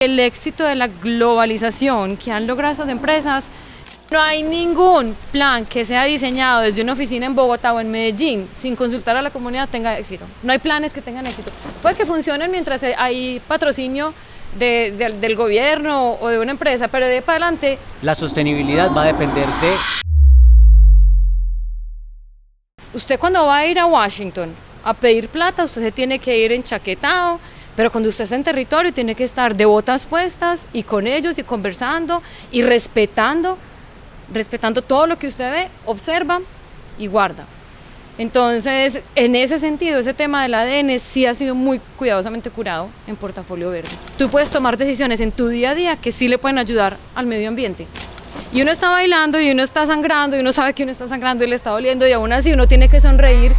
El éxito de la globalización que han logrado estas empresas, no hay ningún plan que sea diseñado desde una oficina en Bogotá o en Medellín sin consultar a la comunidad tenga éxito. No hay planes que tengan éxito. Puede que funcionen mientras hay patrocinio del gobierno o de una empresa, pero de ahí para adelante... La sostenibilidad va a depender de... Usted cuando va a ir a Washington a pedir plata, usted se tiene que ir enchaquetado, pero cuando usted está en territorio tiene que estar de botas puestas y con ellos y conversando y respetando todo lo que usted ve, observa y guarda. Entonces, en ese sentido, ese tema del ADN sí ha sido muy cuidadosamente curado en Portafolio Verde. Tú puedes tomar decisiones en tu día a día que sí le pueden ayudar al medio ambiente. Y uno está bailando y uno está sangrando y uno sabe que uno está sangrando y le está doliendo y aún así uno tiene que sonreír.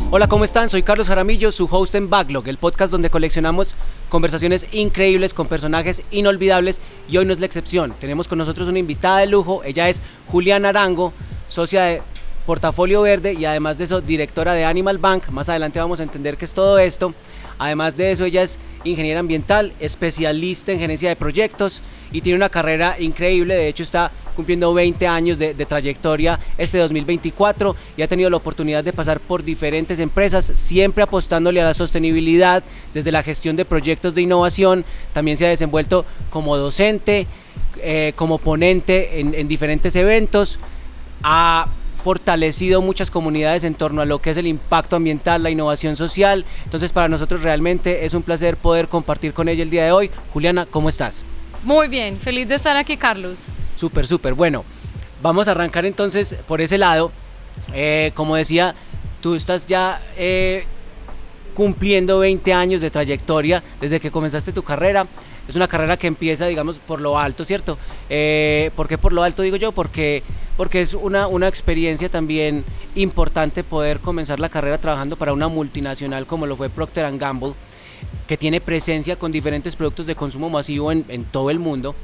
Hola, ¿cómo están? Soy Carlos Jaramillo, su host en Backlog, el podcast donde coleccionamos conversaciones increíbles con personajes inolvidables, y hoy no es la excepción. Tenemos con nosotros una invitada de lujo. Ella es Juliana Arango, socia de Portafolio Verde y además de eso directora de Animal Bank. Más adelante vamos a entender qué es todo esto. Además de eso, ella es ingeniera ambiental, especialista en gerencia de proyectos y tiene una carrera increíble. De hecho, está cumpliendo 20 años de trayectoria este 2024 y ha tenido la oportunidad de pasar por diferentes empresas, siempre apostándole a la sostenibilidad desde la gestión de proyectos de innovación. También se ha desenvuelto como docente, como ponente en diferentes eventos. Ha fortalecido muchas comunidades en torno a lo que es el impacto ambiental, la innovación social. Entonces, para nosotros realmente es un placer poder compartir con ella el día de hoy. Juliana, ¿cómo estás? Muy bien, feliz de estar aquí, Carlos. Súper. Bueno, vamos a arrancar entonces por ese lado. Como decía, tú estás ya cumpliendo 20 años de trayectoria desde que comenzaste tu carrera. Es una carrera que empieza, digamos, por lo alto, ¿cierto? ¿Por qué por lo alto digo yo? Porque es una experiencia también importante poder comenzar la carrera trabajando para una multinacional como lo fue Procter & Gamble, que tiene presencia con diferentes productos de consumo masivo en todo el mundo,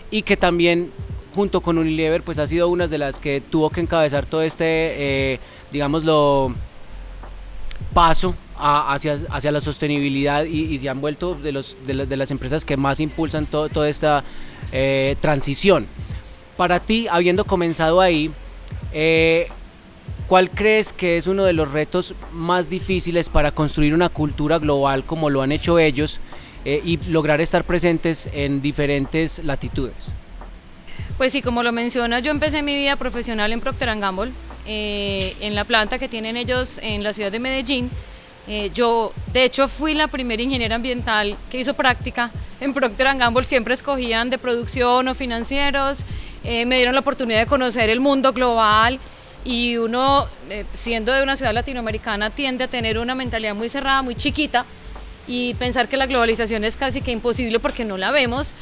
y que también junto con Unilever pues ha sido una de las que tuvo que encabezar todo este, digámoslo, paso hacia la sostenibilidad y se han vuelto de las empresas que más impulsan toda esta transición. Para ti, habiendo comenzado ahí, ¿cuál crees que es uno de los retos más difíciles para construir una cultura global como lo han hecho ellos y lograr estar presentes en diferentes latitudes? Pues sí, como lo mencionas, yo empecé mi vida profesional en Procter & Gamble, en la planta que tienen ellos en la ciudad de Medellín. Yo, de hecho, fui la primera ingeniera ambiental que hizo práctica en Procter & Gamble. Siempre escogían de producción o financieros. Me dieron la oportunidad de conocer el mundo global y uno, siendo de una ciudad latinoamericana, tiende a tener una mentalidad muy cerrada, muy chiquita, y pensar que la globalización es casi que imposible porque no la vemos.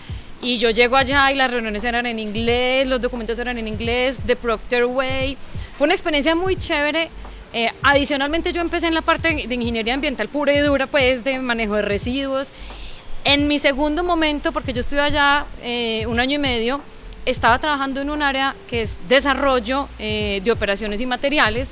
Y yo llego allá y las reuniones eran en inglés, los documentos eran en inglés, The Procter Way. Fue una experiencia muy chévere. Adicionalmente, yo empecé en la parte de ingeniería ambiental pura y dura, pues de manejo de residuos. En mi segundo momento, porque yo estuve allá 1 año y medio, estaba trabajando en un área que es desarrollo de operaciones y materiales,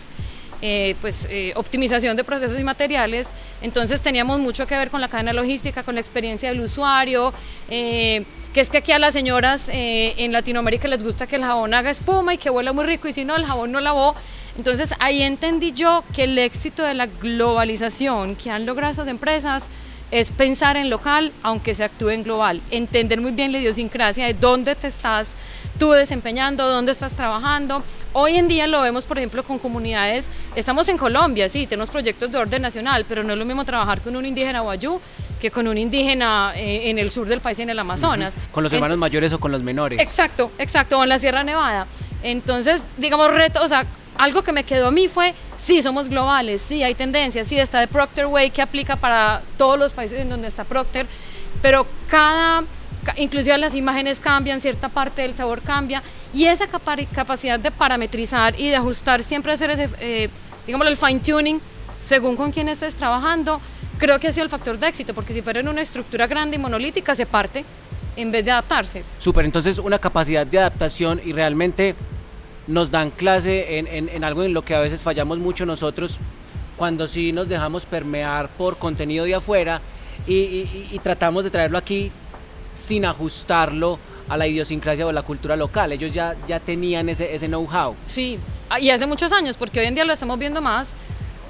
optimización de procesos y materiales. Entonces teníamos mucho que ver con la cadena logística, con la experiencia del usuario, que es que aquí a las señoras en Latinoamérica les gusta que el jabón haga espuma y que huela muy rico, y si no, el jabón no lavó. Entonces ahí entendí yo que el éxito de la globalización que han logrado estas empresas es pensar en local, aunque se actúe en global, entender muy bien la idiosincrasia de dónde te estás tú desempeñando, dónde estás trabajando. Hoy en día lo vemos, por ejemplo, con comunidades. Estamos en Colombia, sí, tenemos proyectos de orden nacional, pero no es lo mismo trabajar con un indígena wayú que con un indígena en el sur del país, en el Amazonas. Con los hermanos mayores o con los menores. Exacto, o en la Sierra Nevada. Entonces, digamos, algo que me quedó a mí fue, sí, somos globales, sí, hay tendencias, sí, está The Procter Way que aplica para todos los países en donde está Procter, pero inclusive las imágenes cambian, cierta parte del sabor cambia, y esa capacidad de parametrizar y de ajustar, siempre hacer ese, el fine tuning según con quién estés trabajando, creo que ha sido el factor de éxito, porque si fuera en una estructura grande y monolítica se parte en vez de adaptarse. Súper, entonces una capacidad de adaptación y realmente nos dan clase en algo en lo que a veces fallamos mucho nosotros, cuando sí nos dejamos permear por contenido de afuera y tratamos de traerlo aquí sin ajustarlo a la idiosincrasia o la cultura local. Ellos ya tenían ese know-how. Sí, y hace muchos años, porque hoy en día lo estamos viendo más,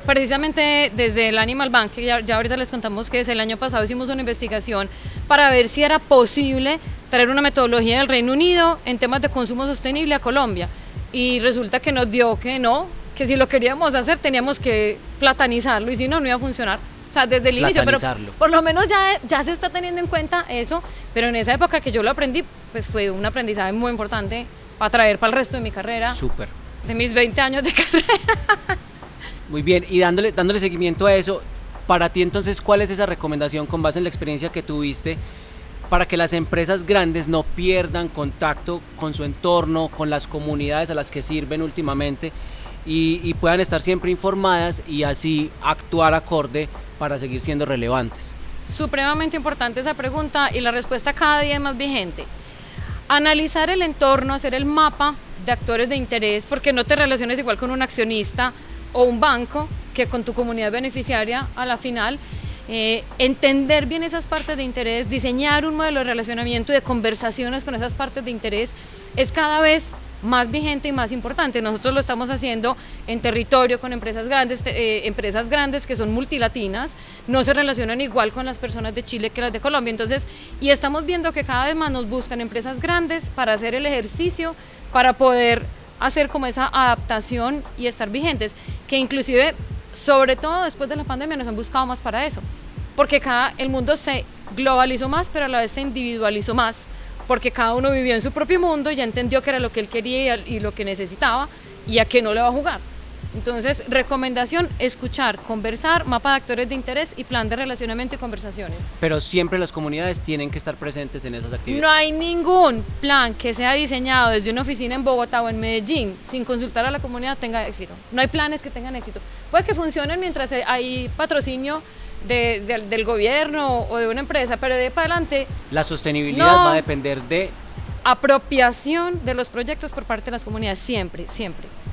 precisamente desde el Animal Bank, que ya ahorita les contamos que desde el año pasado hicimos una investigación para ver si era posible traer una metodología del Reino Unido en temas de consumo sostenible a Colombia, y resulta que nos dio que no, que si lo queríamos hacer teníamos que platanizarlo, y si no, no iba a funcionar. O sea, desde el inicio, pero por lo menos ya se está teniendo en cuenta eso, pero en esa época que yo lo aprendí, pues fue un aprendizaje muy importante para traer para el resto de mi carrera. Súper. De mis 20 años de carrera. Muy bien, y dándole seguimiento a eso, para ti entonces, ¿cuál es esa recomendación con base en la experiencia que tuviste para que las empresas grandes no pierdan contacto con su entorno, con las comunidades a las que sirven últimamente y puedan estar siempre informadas y así actuar acorde para seguir siendo relevantes? Supremamente importante esa pregunta, y la respuesta cada día es más vigente. Analizar el entorno, hacer el mapa de actores de interés, porque no te relaciones igual con un accionista o un banco que con tu comunidad beneficiaria a la final. Entender bien esas partes de interés, diseñar un modelo de relacionamiento y de conversaciones con esas partes de interés es cada vez más vigente y más importante. Nosotros lo estamos haciendo en territorio con empresas grandes que son multilatinas, no se relacionan igual con las personas de Chile que las de Colombia. Entonces, y estamos viendo que cada vez más nos buscan empresas grandes para hacer el ejercicio, para poder hacer como esa adaptación y estar vigentes, que inclusive, sobre todo después de la pandemia, nos han buscado más para eso, porque el mundo se globalizó más, pero a la vez se individualizó más, porque cada uno vivió en su propio mundo y ya entendió qué era lo que él quería y lo que necesitaba y a qué no le va a jugar. Entonces, recomendación: escuchar, conversar, mapa de actores de interés y plan de relacionamiento y conversaciones. Pero siempre las comunidades tienen que estar presentes en esas actividades. No hay ningún plan que sea diseñado desde una oficina en Bogotá o en Medellín sin consultar a la comunidad tenga éxito. No hay planes que tengan éxito. Puede que funcionen mientras hay patrocinio del gobierno o de una empresa, pero de ahí para adelante la sostenibilidad va a depender de apropiación de los proyectos por parte de las comunidades, siempre.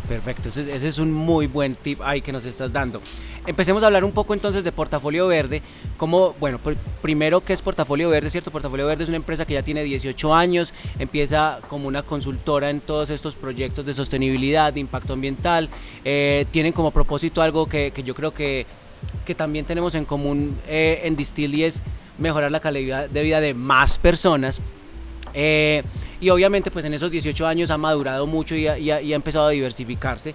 Perfecto, ese es un muy buen tip ahí que nos estás dando. Empecemos a hablar un poco entonces de Portafolio Verde. Primero, ¿qué es Portafolio Verde? ¿Cierto? Portafolio Verde es una empresa que ya tiene 18 años, empieza como una consultora en todos estos proyectos de sostenibilidad, de impacto ambiental. Tienen como propósito algo que yo creo que también tenemos en común en Distill, y es mejorar la calidad de vida de más personas. Y obviamente pues en esos 18 años ha madurado mucho y ha empezado a diversificarse.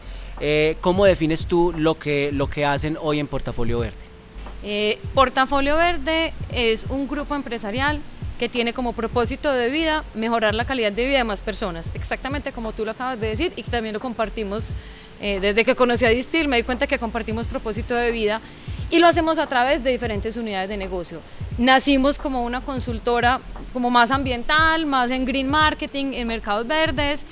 ¿Cómo defines tú lo que hacen hoy en Portafolio Verde? Portafolio Verde es un grupo empresarial que tiene como propósito de vida mejorar la calidad de vida de más personas, exactamente como tú lo acabas de decir, y que también lo compartimos. Desde que conocí a Distill me di cuenta que compartimos propósito de vida, y lo hacemos a través de diferentes unidades de negocio. Nacimos como una consultora como más ambiental, más en green marketing, en mercados verdes.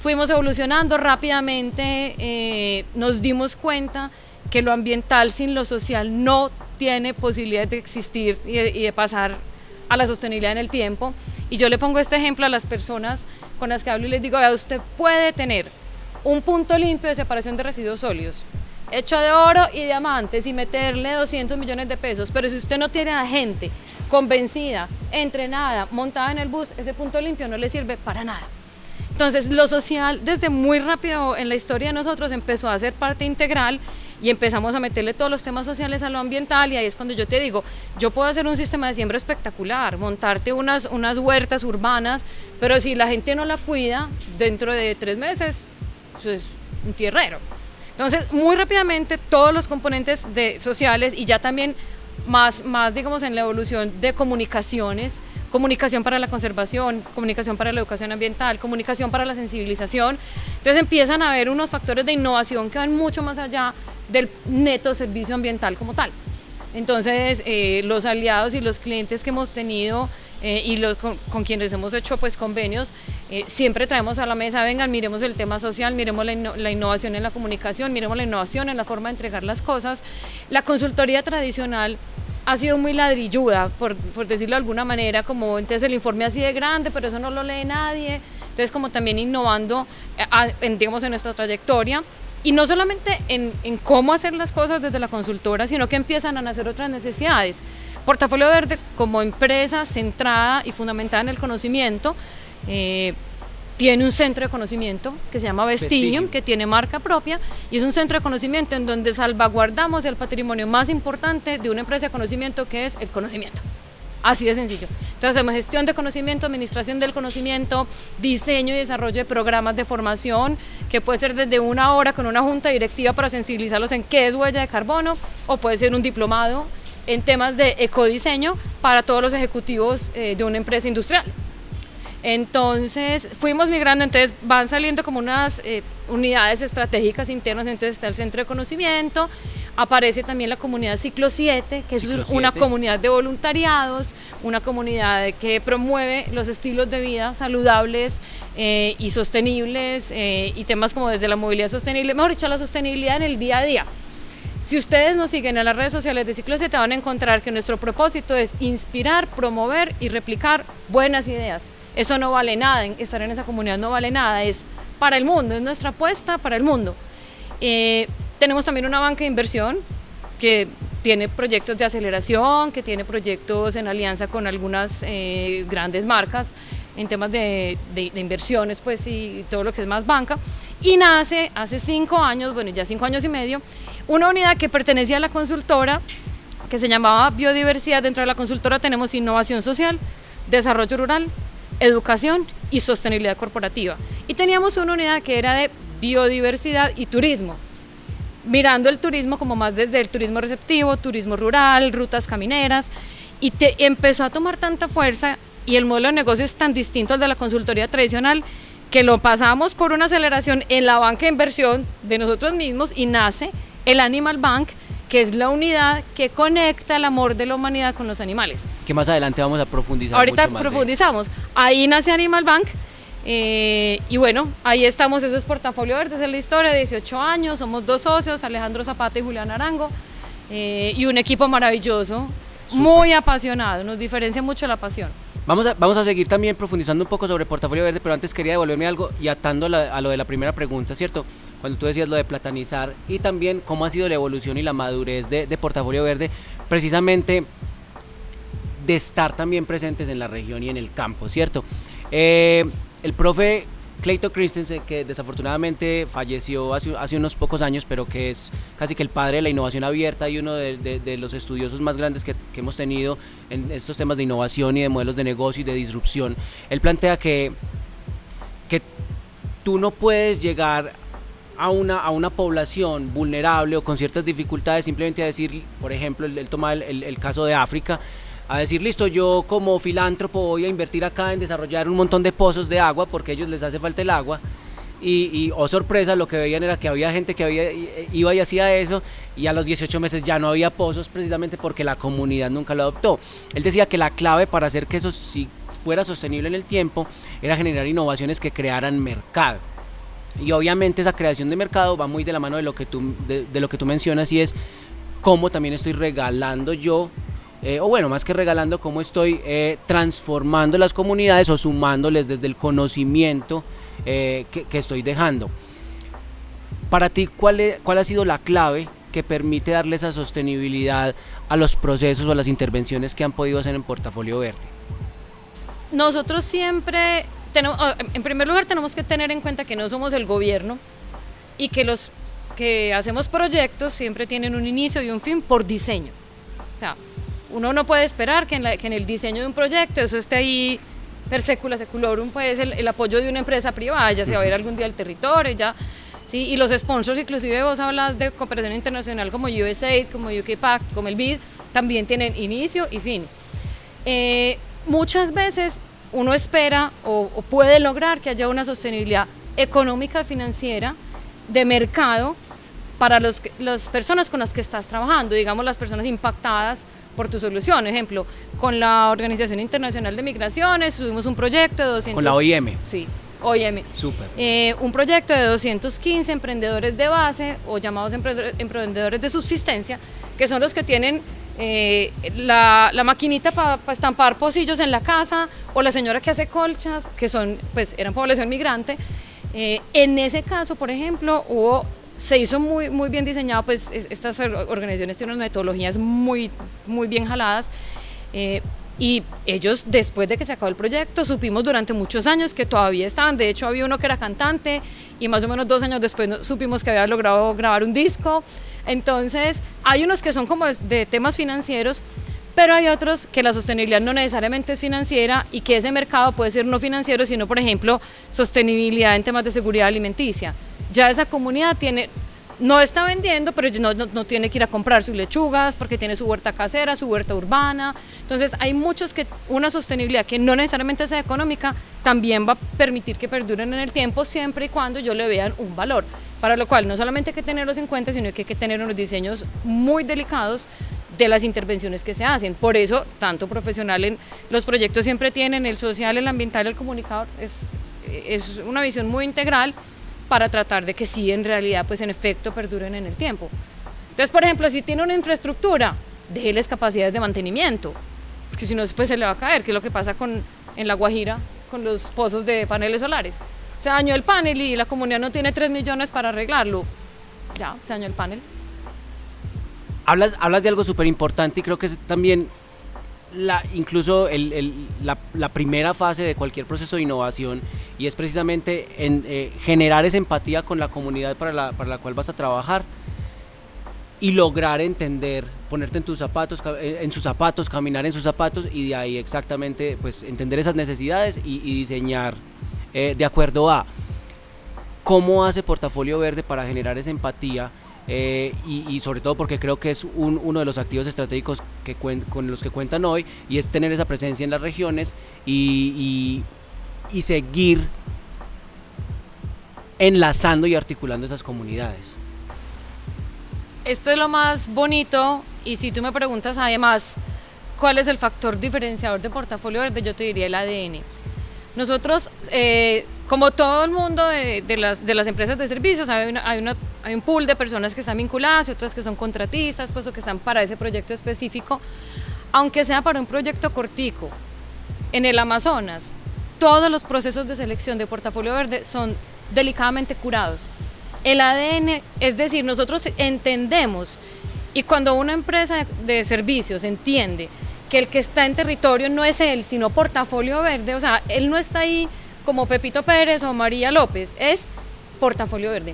Fuimos evolucionando rápidamente, nos dimos cuenta que lo ambiental sin lo social no tiene posibilidad de existir y de pasar a la sostenibilidad en el tiempo. Y yo le pongo este ejemplo a las personas con las que hablo y les digo: vea, usted puede tener un punto limpio de separación de residuos sólidos, hecho de oro y diamantes, y meterle 200 millones de pesos, pero si usted no tiene a gente convencida, entrenada, montada en el bus, ese punto limpio no le sirve para nada. Entonces, lo social, desde muy rápido en la historia de nosotros, empezó a ser parte integral, y empezamos a meterle todos los temas sociales a lo ambiental. Y ahí es cuando yo te digo: yo puedo hacer un sistema de siembra espectacular, montarte unas huertas urbanas, pero si la gente no la cuida, dentro de 3 meses eso es un tierrero. Entonces, muy rápidamente todos los componentes sociales, y ya también más digamos en la evolución de comunicaciones, comunicación para la conservación, comunicación para la educación ambiental, comunicación para la sensibilización. Entonces empiezan a haber unos factores de innovación que van mucho más allá del neto servicio ambiental como tal. Entonces, los aliados y los clientes que hemos tenido y con quienes hemos hecho pues convenios, siempre traemos a la mesa: vengan, miremos el tema social, miremos la innovación en la comunicación, miremos la innovación en la forma de entregar las cosas. La consultoría tradicional ha sido muy ladrilluda, por decirlo de alguna manera, como entonces el informe así de grande, pero eso no lo lee nadie. Entonces, como también innovando, digamos, en nuestra trayectoria, y no solamente en cómo hacer las cosas desde la consultora, sino que empiezan a nacer otras necesidades. Portafolio Verde, como empresa centrada y fundamentada en el conocimiento, tiene un centro de conocimiento que se llama Vestigium, que tiene marca propia, y es un centro de conocimiento en donde salvaguardamos el patrimonio más importante de una empresa de conocimiento, que es el conocimiento. Así de sencillo. Entonces hacemos gestión de conocimiento, administración del conocimiento, diseño y desarrollo de programas de formación, que puede ser desde 1 hora con una junta directiva para sensibilizarlos en qué es huella de carbono, o puede ser un diplomado en temas de ecodiseño para todos los ejecutivos de una empresa industrial. Entonces fuimos migrando, entonces van saliendo como unas unidades estratégicas internas, entonces está el centro de conocimiento, aparece también la comunidad Ciclo 7, que es una comunidad de voluntariados, una comunidad que promueve los estilos de vida saludables y sostenibles, y temas como desde la movilidad sostenible, mejor dicho, la sostenibilidad en el día a día. Si ustedes nos siguen en las redes sociales de Ciclo 7, van a encontrar que nuestro propósito es inspirar, promover y replicar buenas ideas. Eso no vale nada, estar en esa comunidad no vale nada, es para el mundo, es nuestra apuesta para el mundo. Tenemos también una banca de inversión que tiene proyectos de aceleración, que tiene proyectos en alianza con algunas grandes marcas en temas de inversiones, pues, y todo lo que es más banca. Y nace hace 5 años, bueno, ya 5 años y medio, una unidad que pertenecía a la consultora, que se llamaba Biodiversidad. Dentro de la consultora tenemos innovación social, desarrollo rural, educación y sostenibilidad corporativa. Y teníamos una unidad que era de biodiversidad y turismo, mirando el turismo como más desde el turismo receptivo, turismo rural, rutas camineras, y empezó a tomar tanta fuerza, y el modelo de negocio es tan distinto al de la consultoría tradicional, que lo pasamos por una aceleración en la banca de inversión de nosotros mismos, y nace el Animal Bank, que es la unidad que conecta el amor de la humanidad con los animales. Que más adelante vamos a profundizar. Ahorita mucho más profundizamos. Ahí nace Animal Bank, y bueno, ahí estamos. Eso es Portafolio Verde, esa es la historia, 18 años, somos 2 socios, Alejandro Zapata y Julián Arango, y un equipo maravilloso, muy apasionado, nos diferencia mucho la pasión. Vamos a seguir también profundizando un poco sobre Portafolio Verde, pero antes quería devolverme algo y atando a lo de la primera pregunta, ¿cierto? Cuando tú decías lo de platanizar, y también cómo ha sido la evolución y la madurez de Portafolio Verde, precisamente de estar también presentes en la región y en el campo, ¿cierto? El profe Clayton Christensen, que desafortunadamente falleció hace unos pocos años, pero que es casi que el padre de la innovación abierta y uno de los estudiosos más grandes que hemos tenido en estos temas de innovación y de modelos de negocio y de disrupción. Él plantea que tú no puedes llegar a una población vulnerable o con ciertas dificultades simplemente a decir, por ejemplo, él toma el caso de África, a decir, listo, yo como filántropo voy a invertir acá en desarrollar un montón de pozos de agua porque a ellos les hace falta el agua, y oh sorpresa, lo que veían era que había gente que iba y hacía eso, y a los 18 meses ya no había pozos, precisamente porque la comunidad nunca lo adoptó. Él decía que la clave para hacer que eso sí fuera sostenible en el tiempo era generar innovaciones que crearan mercado. Y obviamente esa creación de mercado va muy de la mano de lo que tú mencionas, y es cómo también estoy regalando yo, o bueno, más que regalando, cómo estoy transformando las comunidades o sumándoles desde el conocimiento que estoy dejando. Para ti, ¿cuál ha sido la clave que permite darle esa sostenibilidad a los procesos o a las intervenciones que han podido hacer en Portafolio Verde? Nosotros siempre en primer lugar tenemos que tener en cuenta que no somos el gobierno, y que los que hacemos proyectos siempre tienen un inicio y un fin por diseño. O sea, uno no puede esperar que en el diseño de un proyecto eso esté ahí per secula seculorum, pues el apoyo de una empresa privada, ya se va a ir algún día al territorio, ya, ¿sí? Y los sponsors, inclusive vos hablas de cooperación internacional como USAID, como UKPAC, como el BID, también tienen inicio y fin. Muchas veces uno espera o puede lograr que haya una sostenibilidad económica, financiera, de mercado para las personas con las que estás trabajando, digamos las personas impactadas por tu solución. Ejemplo, con la Organización Internacional de Migraciones tuvimos un proyecto de 200... Con la OIM. Sí, OIM. Súper. Un proyecto de 215 emprendedores de base, o llamados emprendedores de subsistencia, que son los que tienen la maquinita para estampar pocillos en la casa, o la señora que hace colchas, que eran población migrante. En ese caso, por ejemplo, se hizo muy bien diseñado, pues estas organizaciones tienen unas metodologías muy bien jaladas, y ellos, después de que se acabó el proyecto, supimos durante muchos años que todavía estaban. De hecho, había uno que era cantante y más o menos 2 años después supimos que había logrado grabar un disco. Entonces, hay unos que son como de temas financieros, pero hay otros que la sostenibilidad no necesariamente es financiera, y que ese mercado puede ser no financiero, sino, por ejemplo, sostenibilidad en temas de seguridad alimenticia. Ya esa comunidad no está vendiendo, pero no tiene que ir a comprar sus lechugas porque tiene su huerta casera, su huerta urbana. Entonces hay muchos que una sostenibilidad que no necesariamente sea económica también va a permitir que perduren en el tiempo, siempre y cuando yo le vean un valor, para lo cual no solamente hay que tenerlos en cuenta, sino que hay que tener unos diseños muy delicados de las intervenciones que se hacen. Por eso, tanto profesional, los proyectos siempre tienen el social, el ambiental, el comunicador. Es una visión muy integral para tratar de que sí, en realidad, pues en efecto, perduren en el tiempo. Entonces, por ejemplo, si tiene una infraestructura, déjeles capacidades de mantenimiento, porque si no, después se le va a caer, que es lo que pasa en La Guajira con los pozos de paneles solares. Se dañó el panel y la comunidad no tiene 3 millones para arreglarlo. Ya, se dañó el panel. Hablas de algo súper importante, y creo que es también incluso la primera fase de cualquier proceso de innovación, y es precisamente generar esa empatía con la comunidad para la cual vas a trabajar, y lograr entender, ponerte en sus zapatos, caminar en sus zapatos, y de ahí exactamente pues entender esas necesidades y diseñar de acuerdo a cómo hace Portafolio Verde para generar esa empatía. Y sobre todo porque creo que es uno de los activos estratégicos con los que cuentan hoy, y es tener esa presencia en las regiones y seguir enlazando y articulando esas comunidades. Esto es lo más bonito, y si tú me preguntas además cuál es el factor diferenciador de Portafolio Verde, yo te diría el ADN. Nosotros, como todo el mundo de las empresas de servicios, hay un pool de personas que están vinculadas y otras que son contratistas, pues, o que están para ese proyecto específico. Aunque sea para un proyecto cortico, en el Amazonas, todos los procesos de selección de Portafolio Verde son delicadamente curados. El ADN, es decir, nosotros entendemos, y cuando una empresa de servicios entiende que el que está en territorio no es él, sino Portafolio Verde, o sea, él no está ahí como Pepito Pérez o María López, es Portafolio Verde.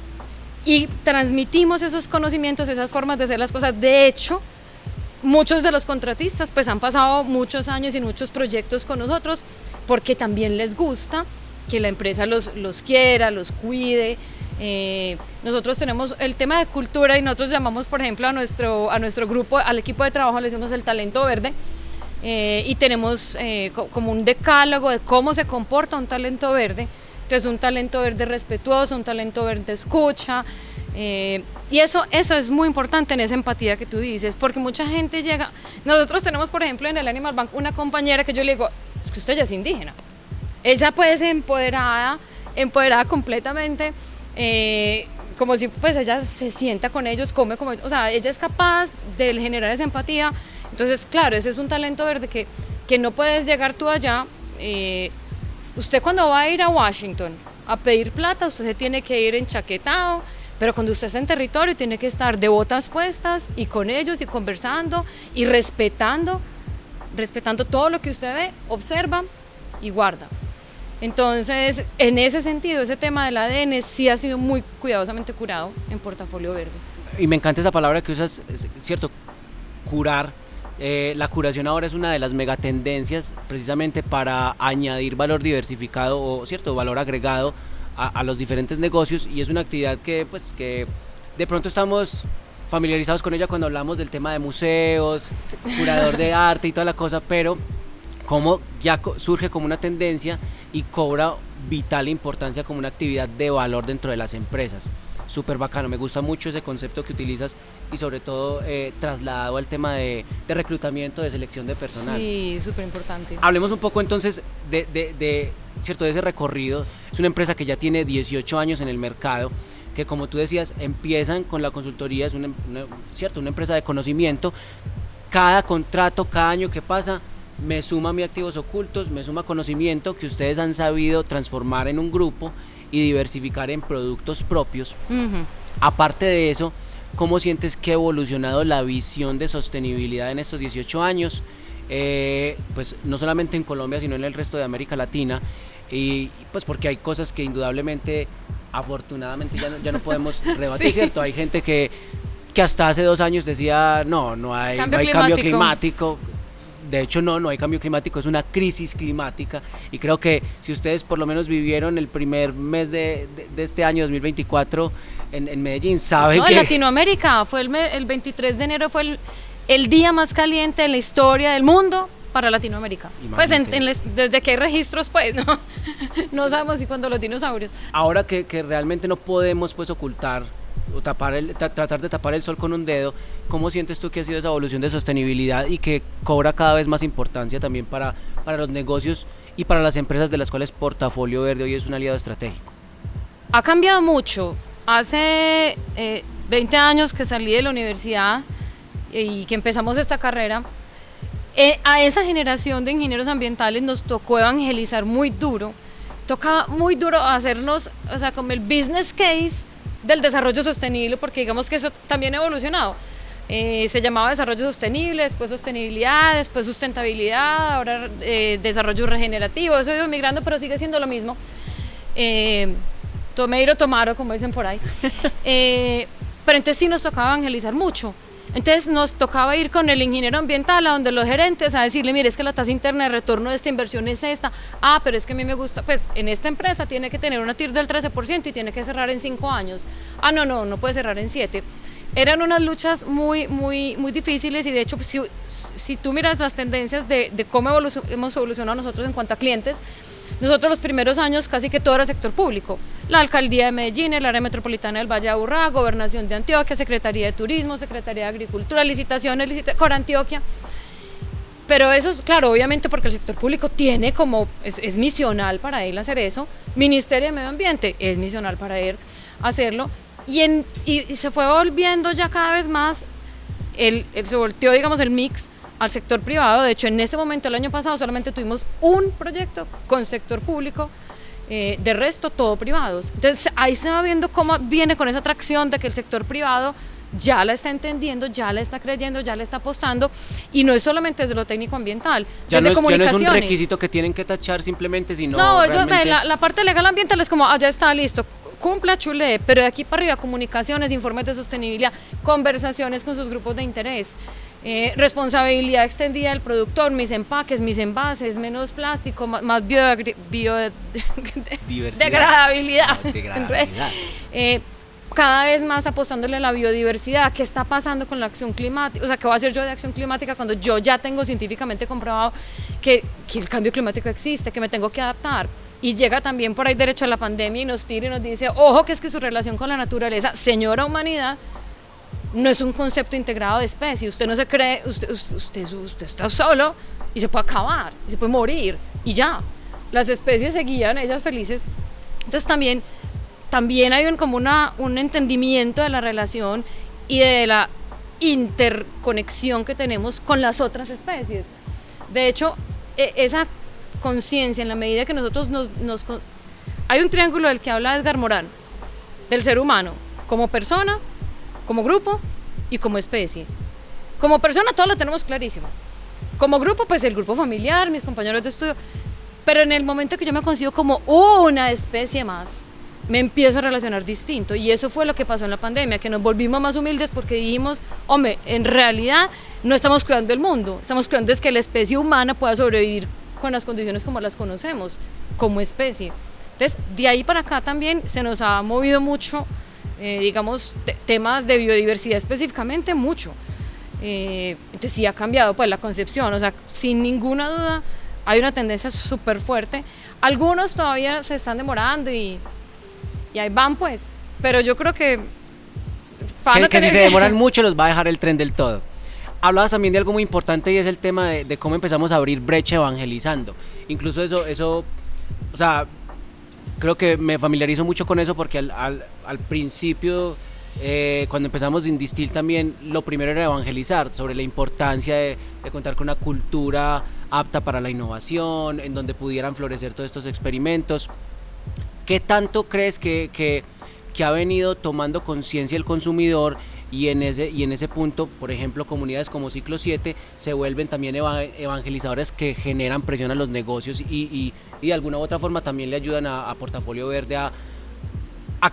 Y transmitimos esos conocimientos, esas formas de hacer las cosas. De hecho, muchos de los contratistas pues han pasado muchos años y muchos proyectos con nosotros, porque también les gusta que la empresa los quiera, los cuide. Nosotros tenemos el tema de cultura, y nosotros llamamos, por ejemplo, a nuestro grupo, al equipo de trabajo, le decimos el talento verde, y tenemos como un decálogo de cómo se comporta un talento verde. Entonces, un talento verde respetuoso, un talento verde escucha, y eso es muy importante en esa empatía que tú dices, porque mucha gente llega. Nosotros tenemos, por ejemplo, en el Animal Bank una compañera que yo le digo, es que usted ya es indígena. Ella puede ser empoderada completamente, como si pues ella se sienta con ellos, come como ellos, o sea, ella es capaz de generar esa empatía. Entonces, claro, ese es un talento verde que no puedes llegar tú allá. Usted cuando va a ir a Washington a pedir plata, usted se tiene que ir enchaquetado, pero cuando usted está en territorio tiene que estar de botas puestas y con ellos y conversando y respetando todo lo que usted ve, observa y guarda. Entonces, en ese sentido, ese tema del ADN sí ha sido muy cuidadosamente curado en Portafolio Verde. Y me encanta esa palabra que usas, es cierto, curar. La curación ahora es una de las megatendencias precisamente para añadir valor diversificado o cierto valor agregado a los diferentes negocios, y es una actividad que de pronto estamos familiarizados con ella cuando hablamos del tema de museos, curador de arte y toda la cosa, pero como ya surge como una tendencia y cobra vital importancia como una actividad de valor dentro de las empresas. Súper bacano, me gusta mucho ese concepto que utilizas, y sobre todo trasladado al tema de reclutamiento, de selección de personal. Sí, súper importante. Hablemos un poco entonces de ese recorrido. Es una empresa que ya tiene 18 años en el mercado, que como tú decías, empiezan con la consultoría, es una empresa de conocimiento, cada contrato, cada año que pasa, me suma mi activos ocultos, me suma conocimiento que ustedes han sabido transformar en un grupo y diversificar en productos propios. Aparte de eso, ¿cómo sientes que ha evolucionado la visión de sostenibilidad en estos 18 años? Pues no solamente en Colombia, sino en el resto de América Latina, y pues porque hay cosas que indudablemente, afortunadamente ya no podemos rebatir, ¿cierto? Hay gente que hasta hace 2 años decía no hay cambio climático. De hecho no hay cambio climático, es una crisis climática, y creo que si ustedes por lo menos vivieron el primer mes de este año 2024 en Medellín, saben que... En Latinoamérica fue el 23 de enero fue el día más caliente de la historia del mundo para Latinoamérica. Pues desde que hay registros, pues, no sabemos si cuando los dinosaurios. Ahora que realmente no podemos pues ocultar o tratar de tapar el sol con un dedo, ¿cómo sientes tú que ha sido esa evolución de sostenibilidad y que cobra cada vez más importancia también para los negocios y para las empresas de las cuales Portafolio Verde hoy es un aliado estratégico? Ha cambiado mucho. Hace 20 años que salí de la universidad y que empezamos esta carrera, a esa generación de ingenieros ambientales nos tocó evangelizar muy duro. Tocaba muy duro hacernos, o sea, como el business case del desarrollo sostenible, porque digamos que eso también ha evolucionado. Se llamaba desarrollo sostenible, después sostenibilidad, después sustentabilidad, ahora desarrollo regenerativo. Eso ha ido migrando, pero sigue siendo lo mismo. Tomeiro, tomaro, como dicen por ahí. Pero entonces sí nos tocaba evangelizar mucho. Entonces nos tocaba ir con el ingeniero ambiental a donde los gerentes a decirle, mire, es que la tasa interna de retorno de esta inversión es esta. Pero es que a mí me gusta, pues en esta empresa tiene que tener una TIR del 13% y tiene que cerrar en 5 años. No puede cerrar en 7. Eran unas luchas muy difíciles, y de hecho si tú miras las tendencias de cómo hemos evolucionado nosotros en cuanto a clientes, nosotros los primeros años casi que todo era sector público. La Alcaldía de Medellín, el área metropolitana del Valle de Aburrá, Gobernación de Antioquia, Secretaría de Turismo, Secretaría de Agricultura, licitaciones, Corantioquia. Pero eso es claro, obviamente porque el sector público tiene como, es misional para él hacer eso. Ministerio de Medio Ambiente es misional para él hacerlo. Y se fue volviendo ya cada vez más, se volteó digamos el mix al sector privado. De hecho, en este momento, el año pasado, solamente tuvimos un proyecto con sector público, de resto todo privados. Entonces ahí se va viendo cómo viene con esa atracción de que el sector privado ya la está entendiendo, ya la está creyendo, ya la está apostando, y no es solamente desde lo técnico ambiental, ya desde comunicaciones. Ya no es un requisito que tienen que tachar simplemente, sino no, realmente... la parte legal ambiental es como, ya está listo, cumpla, chule, pero de aquí para arriba, comunicaciones, informes de sostenibilidad, conversaciones con sus grupos de interés, responsabilidad extendida del productor, mis empaques, mis envases, menos plástico, más biodegradabilidad. Cada vez más apostándole a la biodiversidad. ¿Qué está pasando con la acción climática? O sea, ¿qué voy a hacer yo de acción climática cuando yo ya tengo científicamente comprobado que el cambio climático existe, que me tengo que adaptar? Y llega también por ahí derecho a la pandemia y nos tira y nos dice, ojo, que es que su relación con la naturaleza, señora humanidad, no es un concepto integrado de especie. Usted no se cree, usted está solo y se puede acabar, y se puede morir, y ya. Las especies seguían, ellas felices. Entonces también hay como un entendimiento de la relación y de la interconexión que tenemos con las otras especies. De hecho, esa conciencia, en la medida que nosotros hay un triángulo del que habla Edgar Morin, del ser humano, como persona, como grupo y como especie. Como persona todo lo tenemos clarísimo. Como grupo, pues el grupo familiar, mis compañeros de estudio. Pero en el momento que yo me considero como una especie más, me empiezo a relacionar distinto. Y eso fue lo que pasó en la pandemia, que nos volvimos más humildes porque dijimos, hombre, en realidad no estamos cuidando el mundo, estamos cuidando es que la especie humana pueda sobrevivir con las condiciones como las conocemos, como especie. Entonces, de ahí para acá también se nos ha movido mucho, digamos, temas de biodiversidad específicamente, mucho. Entonces sí ha cambiado pues la concepción, o sea, sin ninguna duda hay una tendencia súper fuerte. Algunos todavía se están demorando y ahí van pues, pero yo creo que si se demoran mucho los va a dejar el tren del todo. Hablabas también de algo muy importante, y es el tema de cómo empezamos a abrir brecha evangelizando. Incluso eso, o sea, creo que me familiarizo mucho con eso porque al principio cuando empezamos Indistil también lo primero era evangelizar sobre la importancia de contar con una cultura apta para la innovación, en donde pudieran florecer todos estos experimentos. ¿Qué tanto crees que ha venido tomando conciencia el consumidor y en ese punto, por ejemplo, comunidades como Ciclo 7 se vuelven también evangelizadores que generan presión a los negocios y de alguna u otra forma también le ayudan a Portafolio Verde a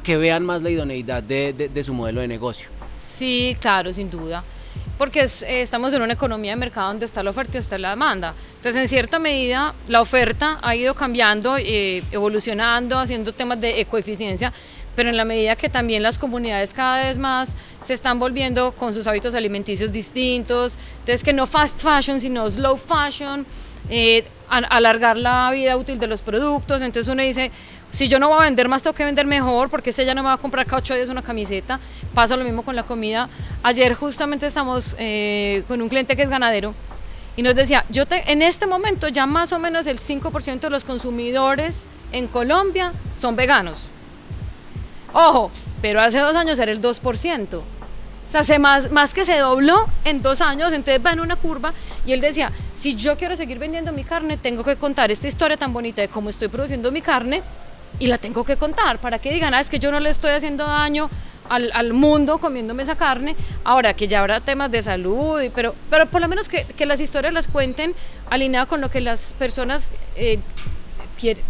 que vean más la idoneidad de su modelo de negocio? Sí, claro, sin duda, porque estamos en una economía de mercado donde está la oferta y está la demanda. Entonces, en cierta medida, la oferta ha ido cambiando, evolucionando, haciendo temas de ecoeficiencia, pero en la medida que también las comunidades cada vez más se están volviendo con sus hábitos alimenticios distintos, entonces que no fast fashion, sino slow fashion, alargar la vida útil de los productos. Entonces uno dice, si yo no voy a vender más, tengo que vender mejor, porque ya no me va a comprar cada 8 días una camiseta. Pasa lo mismo con la comida. Ayer justamente estamos con un cliente que es ganadero y nos decía, en este momento ya más o menos el 5% de los consumidores en Colombia son veganos. Ojo, pero hace 2 años era el 2%. O sea, más que se dobló en 2 años, entonces va en una curva. Y él decía, si yo quiero seguir vendiendo mi carne, tengo que contar esta historia tan bonita de cómo estoy produciendo mi carne y la tengo que contar para que digan, es que yo no le estoy haciendo daño al mundo comiéndome esa carne. Ahora que ya habrá temas de salud, pero por lo menos que las historias las cuenten alineadas con lo que las personas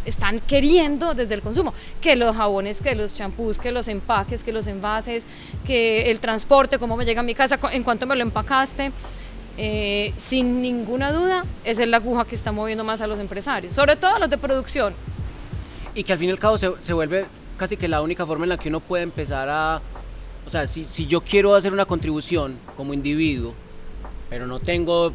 están queriendo desde el consumo, que los jabones, que los champús, que los empaques, que los envases, que el transporte, cómo me llega a mi casa, en cuánto me lo empacaste. Sin ninguna duda, esa es la aguja que está moviendo más a los empresarios, sobre todo a los de producción. Y que al fin y al cabo se vuelve casi que la única forma en la que uno puede empezar o sea, si yo quiero hacer una contribución como individuo, pero no tengo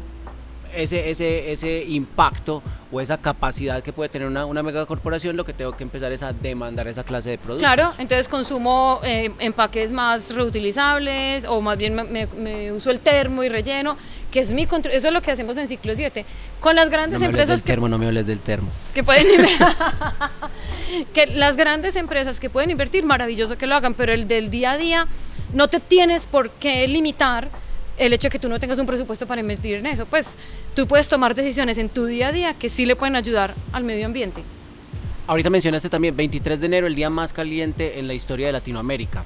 ese impacto o esa capacidad que puede tener una megacorporación, lo que tengo que empezar es a demandar esa clase de productos. Claro, entonces consumo empaques más reutilizables, o más bien me uso el termo y relleno, que es eso es lo que hacemos en Ciclo 7 con las grandes empresas. No me hables del termo. Que pueden que las grandes empresas que pueden invertir, maravilloso que lo hagan, pero el del día a día no te tienes por qué limitar el hecho de que tú no tengas un presupuesto para invertir en eso. Pues tú puedes tomar decisiones en tu día a día que sí le pueden ayudar al medio ambiente. Ahorita mencionaste también 23 de enero, el día más caliente en la historia de Latinoamérica.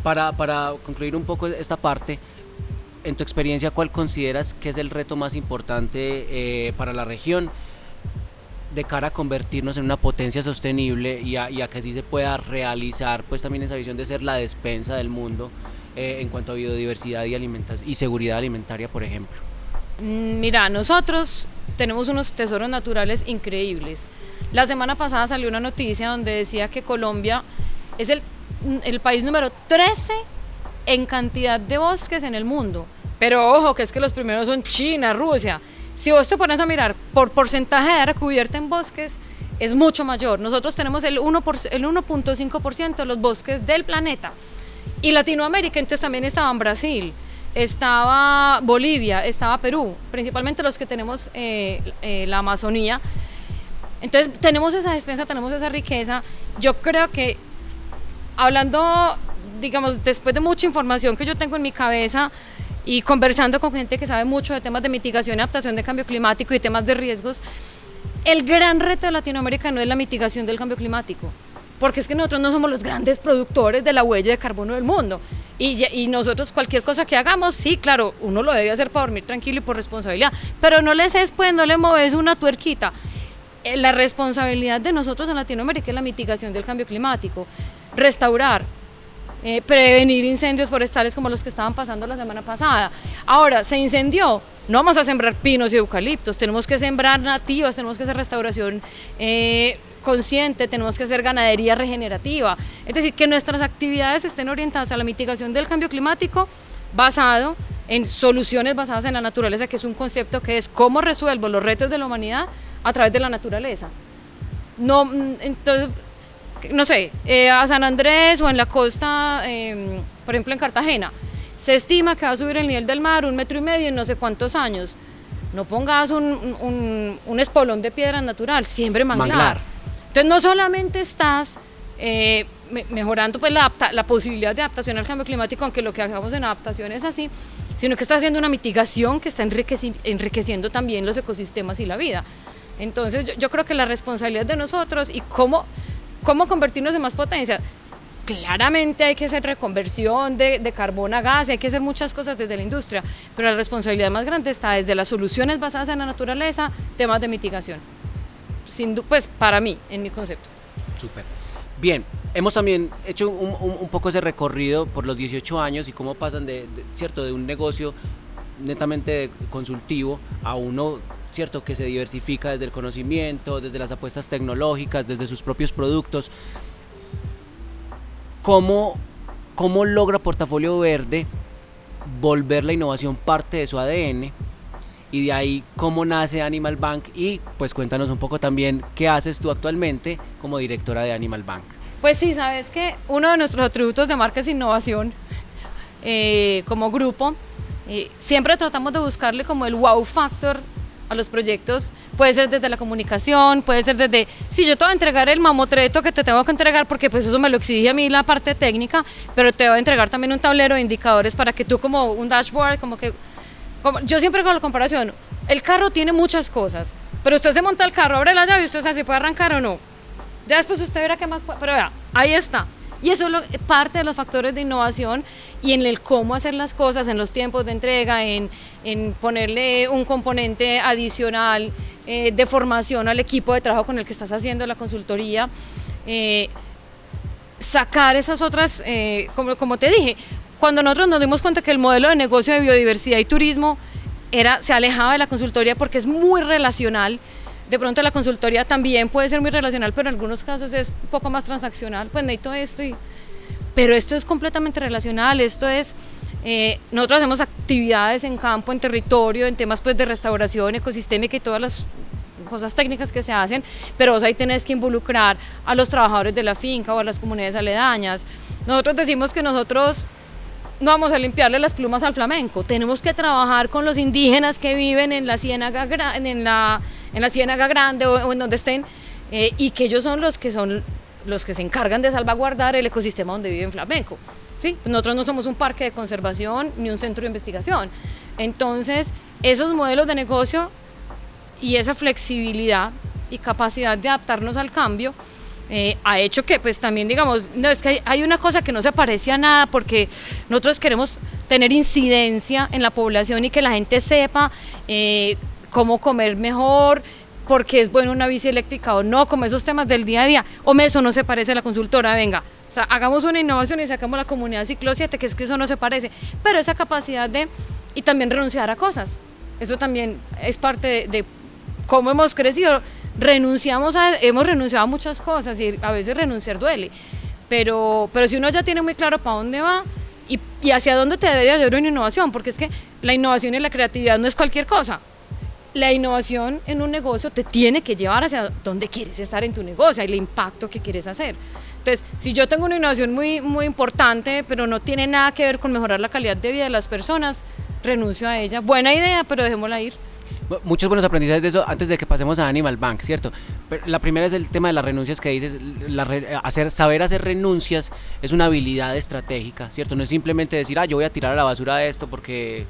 Para concluir un poco esta parte, en tu experiencia, ¿cuál consideras que es el reto más importante para la región de cara a convertirnos en una potencia sostenible y a que así se pueda realizar pues también esa visión de ser la despensa del mundo en cuanto a biodiversidad y seguridad alimentaria, por ejemplo? Mira, nosotros tenemos unos tesoros naturales increíbles. La semana pasada salió una noticia donde decía que Colombia es el país número 13 en cantidad de bosques en el mundo. Pero ojo, que es que los primeros son China, Rusia. Si vos te pones a mirar por porcentaje de área cubierta en bosques, es mucho mayor. Nosotros tenemos el 1.5% de los bosques del planeta. Y Latinoamérica, entonces también estaba en Brasil, estaba Bolivia, estaba Perú, principalmente los que tenemos la Amazonía. Entonces tenemos esa despensa, tenemos esa riqueza. Yo creo que hablando, digamos, después de mucha información que yo tengo en mi cabeza y conversando con gente que sabe mucho de temas de mitigación y adaptación de cambio climático y temas de riesgos, el gran reto de Latinoamérica no es la mitigación del cambio climático, porque es que nosotros no somos los grandes productores de la huella de carbono del mundo y nosotros cualquier cosa que hagamos, sí, claro, uno lo debe hacer para dormir tranquilo y por responsabilidad, pero no le mueves una tuerquita. La responsabilidad de nosotros en Latinoamérica es la mitigación del cambio climático, restaurar, prevenir incendios forestales como los que estaban pasando la semana pasada. Ahora, se incendió, no vamos a sembrar pinos y eucaliptos, tenemos que sembrar nativas, tenemos que hacer restauración consciente, tenemos que hacer ganadería regenerativa, es decir, que nuestras actividades estén orientadas a la mitigación del cambio climático basado en soluciones basadas en la naturaleza, que es un concepto que es cómo resuelvo los retos de la humanidad a través de la naturaleza. No, entonces, no sé, a San Andrés o en la costa, por ejemplo en Cartagena, se estima que va a subir el nivel del mar 1,5 metros en no sé cuántos años. No pongas un espolón de piedra natural, siembre manglar. Entonces no solamente estás mejorando pues la posibilidad de adaptación al cambio climático, aunque lo que hagamos en adaptación es así, sino que está haciendo una mitigación que está enriqueciendo también los ecosistemas y la vida. Entonces yo creo que la responsabilidad de nosotros y cómo convertirnos en más potencia. Claramente hay que hacer reconversión de carbón a gas, hay que hacer muchas cosas desde la industria, pero la responsabilidad más grande está desde las soluciones basadas en la naturaleza, temas de mitigación. Pues para mí, en mi concepto. Súper. Bien, hemos también hecho un poco ese recorrido por los 18 años y cómo pasan ¿cierto? De un negocio netamente consultivo a uno, ¿cierto? Que se diversifica desde el conocimiento, desde las apuestas tecnológicas, desde sus propios productos. ¿Cómo logra Portafolio Verde volver la innovación parte de su ADN? Y de ahí, ¿cómo nace Animal Bank? Y pues cuéntanos un poco también qué haces tú actualmente como directora de Animal Bank. Pues sí, sabes que uno de nuestros atributos de marca es innovación. Como grupo, siempre tratamos de buscarle como el wow factor a los proyectos. Puede ser desde la comunicación, puede ser desde, sí, yo te voy a entregar el mamotreto que te tengo que entregar porque pues eso me lo exige a mí la parte técnica, pero te voy a entregar también un tablero de indicadores para que tú como un dashboard, yo siempre hago la comparación, el carro tiene muchas cosas, pero usted se monta el carro, abre la llave y usted sabe si puede arrancar o no. Ya después usted verá qué más puede, pero vea, ahí está. Y eso es parte de los factores de innovación y en el cómo hacer las cosas, en los tiempos de entrega, en ponerle un componente adicional de formación al equipo de trabajo con el que estás haciendo la consultoría, sacar esas otras, como te dije, cuando nosotros nos dimos cuenta que el modelo de negocio de biodiversidad y turismo se alejaba de la consultoría porque es muy relacional. De pronto la consultoría también puede ser muy relacional, pero en algunos casos es un poco más transaccional, pues necesito esto, pero esto es completamente relacional, nosotros hacemos actividades en campo, en territorio, en temas pues de restauración ecosistémica y todas las cosas técnicas que se hacen, pero vos ahí tenés que involucrar a los trabajadores de la finca o a las comunidades aledañas. Nosotros decimos que nosotros no vamos a limpiarle las plumas al flamenco, tenemos que trabajar con los indígenas que viven en la Ciénaga Grande o en donde estén, y que ellos son los que se encargan de salvaguardar el ecosistema donde vive en flamenco. ¿Sí? Nosotros no somos un parque de conservación ni un centro de investigación. Entonces, esos modelos de negocio y esa flexibilidad y capacidad de adaptarnos al cambio ha hecho que pues también digamos, no, es que hay una cosa que no se parece a nada porque nosotros queremos tener incidencia en la población y que la gente sepa cómo comer mejor, porque es bueno una bici eléctrica o no, como esos temas del día a día. Eso no se parece a la consultora, venga, hagamos una innovación y sacamos la comunidad Ciclo 7, que es que eso no se parece, pero esa capacidad y también renunciar a cosas, eso también es parte de cómo hemos crecido. Hemos renunciado a muchas cosas y a veces renunciar duele, pero si uno ya tiene muy claro para dónde va y hacia dónde te debería llevar una innovación, porque es que la innovación y la creatividad no es cualquier cosa. La innovación en un negocio te tiene que llevar hacia dónde quieres estar en tu negocio, el impacto que quieres hacer. Entonces, si yo tengo una innovación muy, muy importante, pero no tiene nada que ver con mejorar la calidad de vida de las personas, renuncio a ella. Buena idea, pero dejémosla ir. Muchos buenos aprendizajes de eso antes de que pasemos a Animal Bank, ¿cierto? Pero la primera es el tema de las renuncias que dices, saber hacer renuncias es una habilidad estratégica, ¿cierto? No es simplemente decir, yo voy a tirar a la basura esto porque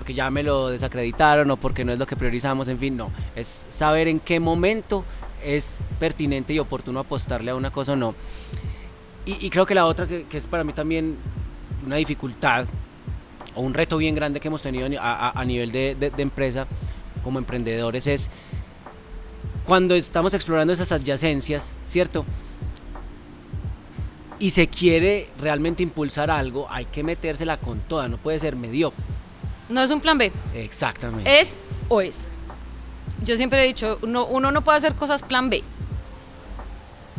ya me lo desacreditaron o porque no es lo que priorizamos, en fin, no. Es saber en qué momento es pertinente y oportuno apostarle a una cosa o no. Y creo que la otra que es para mí también una dificultad o un reto bien grande que hemos tenido a nivel de empresa como emprendedores es cuando estamos explorando esas adyacencias, ¿cierto? Y se quiere realmente impulsar algo, hay que metérsela con toda, no puede ser mediocre. No es un plan B. Exactamente. Es o es. Yo siempre he dicho, uno no puede hacer cosas plan B.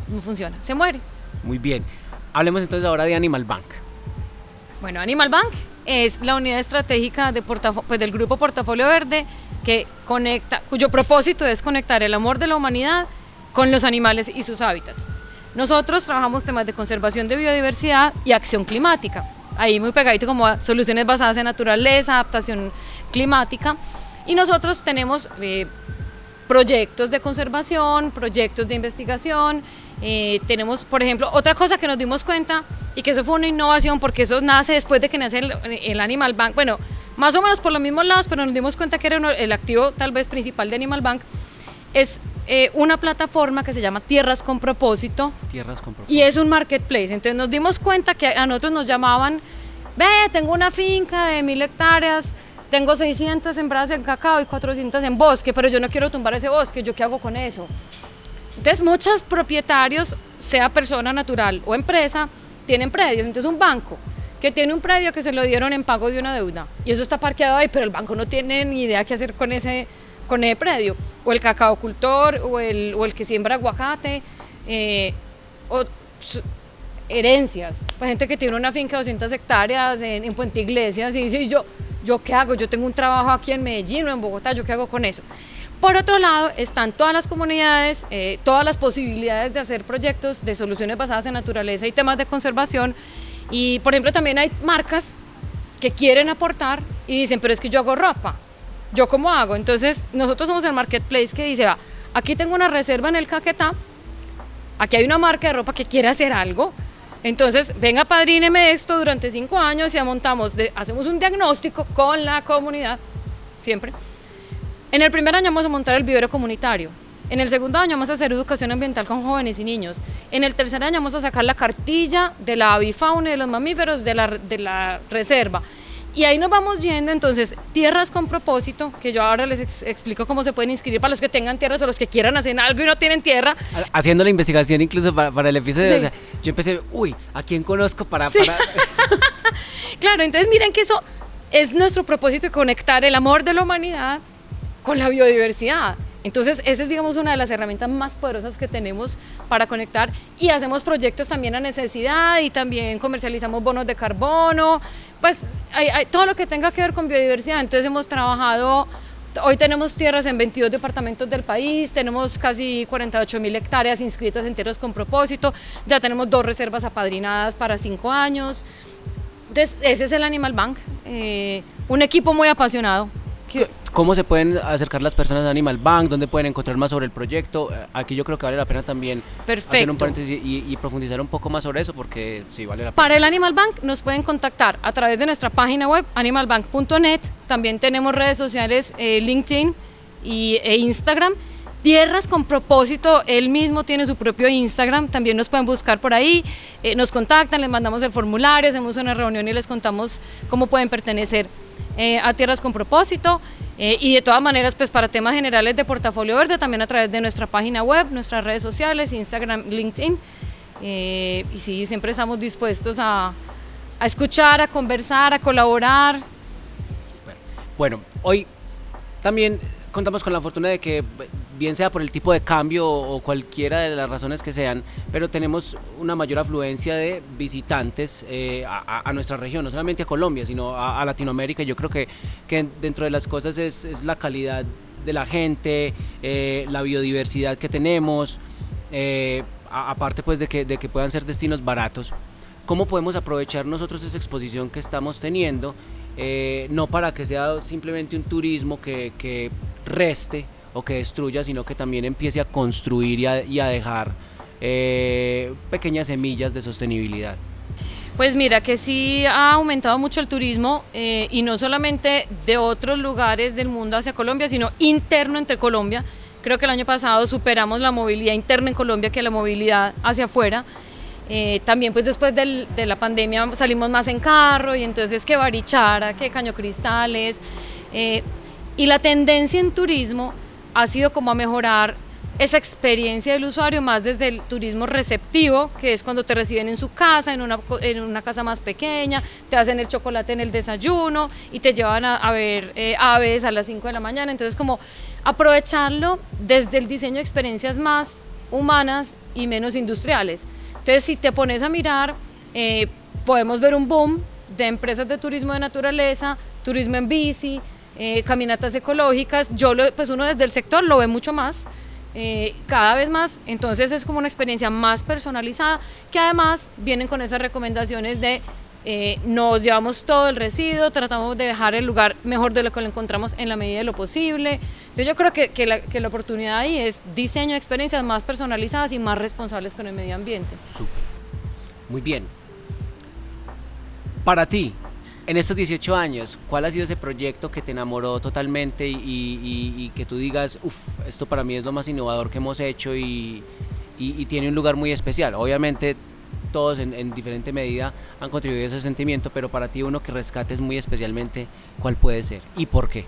No funciona, se muere. Muy bien. Hablemos entonces ahora de Animal Bank. Bueno, Animal Bank es la unidad estratégica del grupo Portafolio Verde cuyo propósito es conectar el amor de la humanidad con los animales y sus hábitats. Nosotros trabajamos temas de conservación de biodiversidad y acción climática. Ahí muy pegadito como a soluciones basadas en naturaleza, adaptación climática. Y nosotros tenemos proyectos de conservación, proyectos de investigación Tenemos, por ejemplo, otra cosa que nos dimos cuenta, y que eso fue una innovación, porque eso nace después de que nace el Animal Bank, bueno, más o menos por los mismos lados, pero nos dimos cuenta que era el activo tal vez principal de Animal Bank, es una plataforma que se llama Tierras con Propósito. Tierras con Propósito. Y es un marketplace. Entonces nos dimos cuenta que a nosotros nos llamaban, ve, tengo una finca de 1000 hectáreas, tengo 600 sembradas en cacao y 400 en bosque, pero yo no quiero tumbar ese bosque, ¿yo qué hago con eso? Entonces muchos propietarios, sea persona natural o empresa, tienen predios. Entonces un banco que tiene un predio que se lo dieron en pago de una deuda y eso está parqueado ahí, pero el banco no tiene ni idea qué hacer con ese predio, o el cacaocultor, o el que siembra aguacate, o herencias, pues gente que tiene una finca de 200 hectáreas en Puente Iglesias y dice, ¿yo qué hago? Yo tengo un trabajo aquí en Medellín o en Bogotá, ¿yo qué hago con eso? Por otro lado, están todas las comunidades, todas las posibilidades de hacer proyectos de soluciones basadas en naturaleza y temas de conservación, y por ejemplo también hay marcas que quieren aportar y dicen, pero es que yo hago ropa, ¿yo cómo hago? Entonces nosotros somos el marketplace que dice, va, aquí tengo una reserva en el Caquetá, aquí hay una marca de ropa que quiere hacer algo, entonces venga, padríneme esto durante 5 años y hacemos un diagnóstico con la comunidad, siempre. En el primer año vamos a montar el vivero comunitario, en el segundo año vamos a hacer educación ambiental con jóvenes y niños, en el tercer año vamos a sacar la cartilla de la avifauna y de los mamíferos de la reserva. Y ahí nos vamos yendo. Entonces, Tierras con Propósito, que yo ahora les explico cómo se pueden inscribir para los que tengan tierras o los que quieran hacer algo y no tienen tierra. Haciendo la investigación incluso para el episodio, sí. O sea, yo empecé, ¿a quién conozco para...? Sí. Claro, entonces miren que eso es nuestro propósito, de conectar el amor de la humanidad con la biodiversidad. Entonces, esa es, digamos, una de las herramientas más poderosas que tenemos para conectar, y hacemos proyectos también a necesidad y también comercializamos bonos de carbono, pues hay todo lo que tenga que ver con biodiversidad. Entonces hemos trabajado, hoy tenemos tierras en 22 departamentos del país, tenemos casi 48.000 hectáreas inscritas en Tierras con Propósito, ya tenemos 2 reservas apadrinadas para 5 años. Entonces ese es el Animal Bank, un equipo muy apasionado. ¿Cómo se pueden acercar las personas a Animal Bank? ¿Dónde pueden encontrar más sobre el proyecto? Aquí yo creo que vale la pena también hacer un paréntesis y profundizar un poco más sobre eso, porque sí, vale la pena. Para el Animal Bank nos pueden contactar a través de nuestra página web, animalbank.net. También tenemos redes sociales, LinkedIn e Instagram. Tierras con Propósito, él mismo tiene su propio Instagram, también nos pueden buscar por ahí, nos contactan, les mandamos el formulario, hacemos una reunión y les contamos cómo pueden pertenecer a Tierras con Propósito, y de todas maneras, pues para temas generales de Portafolio Verde, también a través de nuestra página web, nuestras redes sociales, Instagram, LinkedIn, y sí, siempre estamos dispuestos a escuchar, a conversar, a colaborar. Super. Bueno, hoy también contamos con la fortuna de que, bien sea por el tipo de cambio o cualquiera de las razones que sean, pero tenemos una mayor afluencia de visitantes a nuestra región, no solamente a Colombia, sino a Latinoamérica. Yo creo que dentro de las cosas es la calidad de la gente, la biodiversidad que tenemos, aparte pues de que puedan ser destinos baratos. ¿Cómo podemos aprovechar nosotros esa exposición que estamos teniendo? No para que sea simplemente un turismo que reste o que destruya, sino que también empiece a construir y a dejar pequeñas semillas de sostenibilidad. Pues mira que sí ha aumentado mucho el turismo, y no solamente de otros lugares del mundo hacia Colombia, sino interno entre Colombia. Creo que el año pasado superamos la movilidad interna en Colombia que la movilidad hacia afuera. También pues después de la pandemia salimos más en carro, y entonces que Barichara, que Caño Cristales, y la tendencia en turismo ha sido como a mejorar esa experiencia del usuario, más desde el turismo receptivo, que es cuando te reciben en su casa, en una casa más pequeña, te hacen el chocolate en el desayuno y te llevan a ver aves a las 5 de la mañana. Entonces como aprovecharlo desde el diseño de experiencias más humanas y menos industriales. Entonces si te pones a mirar, podemos ver un boom de empresas de turismo de naturaleza, turismo en bici, caminatas ecológicas. Pues uno desde el sector lo ve mucho más, cada vez más. Entonces es como una experiencia más personalizada, que además vienen con esas recomendaciones de nos llevamos todo el residuo, tratamos de dejar el lugar mejor de lo que lo encontramos en la medida de lo posible. Entonces yo creo que la oportunidad ahí es diseño de experiencias más personalizadas y más responsables con el medio ambiente. Súper. Muy bien. Para ti, en estos 18 años, ¿cuál ha sido ese proyecto que te enamoró totalmente y que tú digas, esto para mí es lo más innovador que hemos hecho y tiene un lugar muy especial? Obviamente todos en diferente medida han contribuido a ese sentimiento, pero para ti uno que rescates muy especialmente, ¿cuál puede ser y por qué?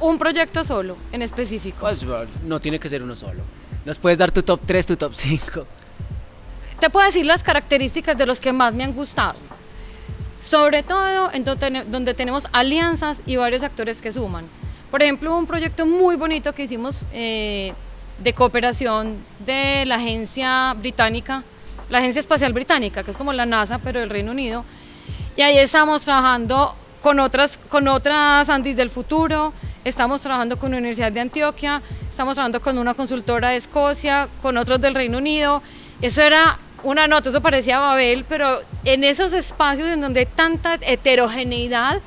Un proyecto solo, en específico. Pues no tiene que ser uno solo. ¿Nos puedes dar tu top 3, tu top 5? Te puedo decir las características de los que más me han gustado. Sobre todo en donde tenemos alianzas y varios actores que suman. Por ejemplo, un proyecto muy bonito que hicimos de cooperación de la agencia británica, la Agencia Espacial Británica, que es como la NASA, pero del Reino Unido. Y ahí estamos trabajando con otras Andis del futuro, estamos trabajando con la Universidad de Antioquia, estamos trabajando con una consultora de Escocia, con otros del Reino Unido. Eso era una nota, eso parecía Babel, pero en esos espacios en donde hay tanta heterogeneidad,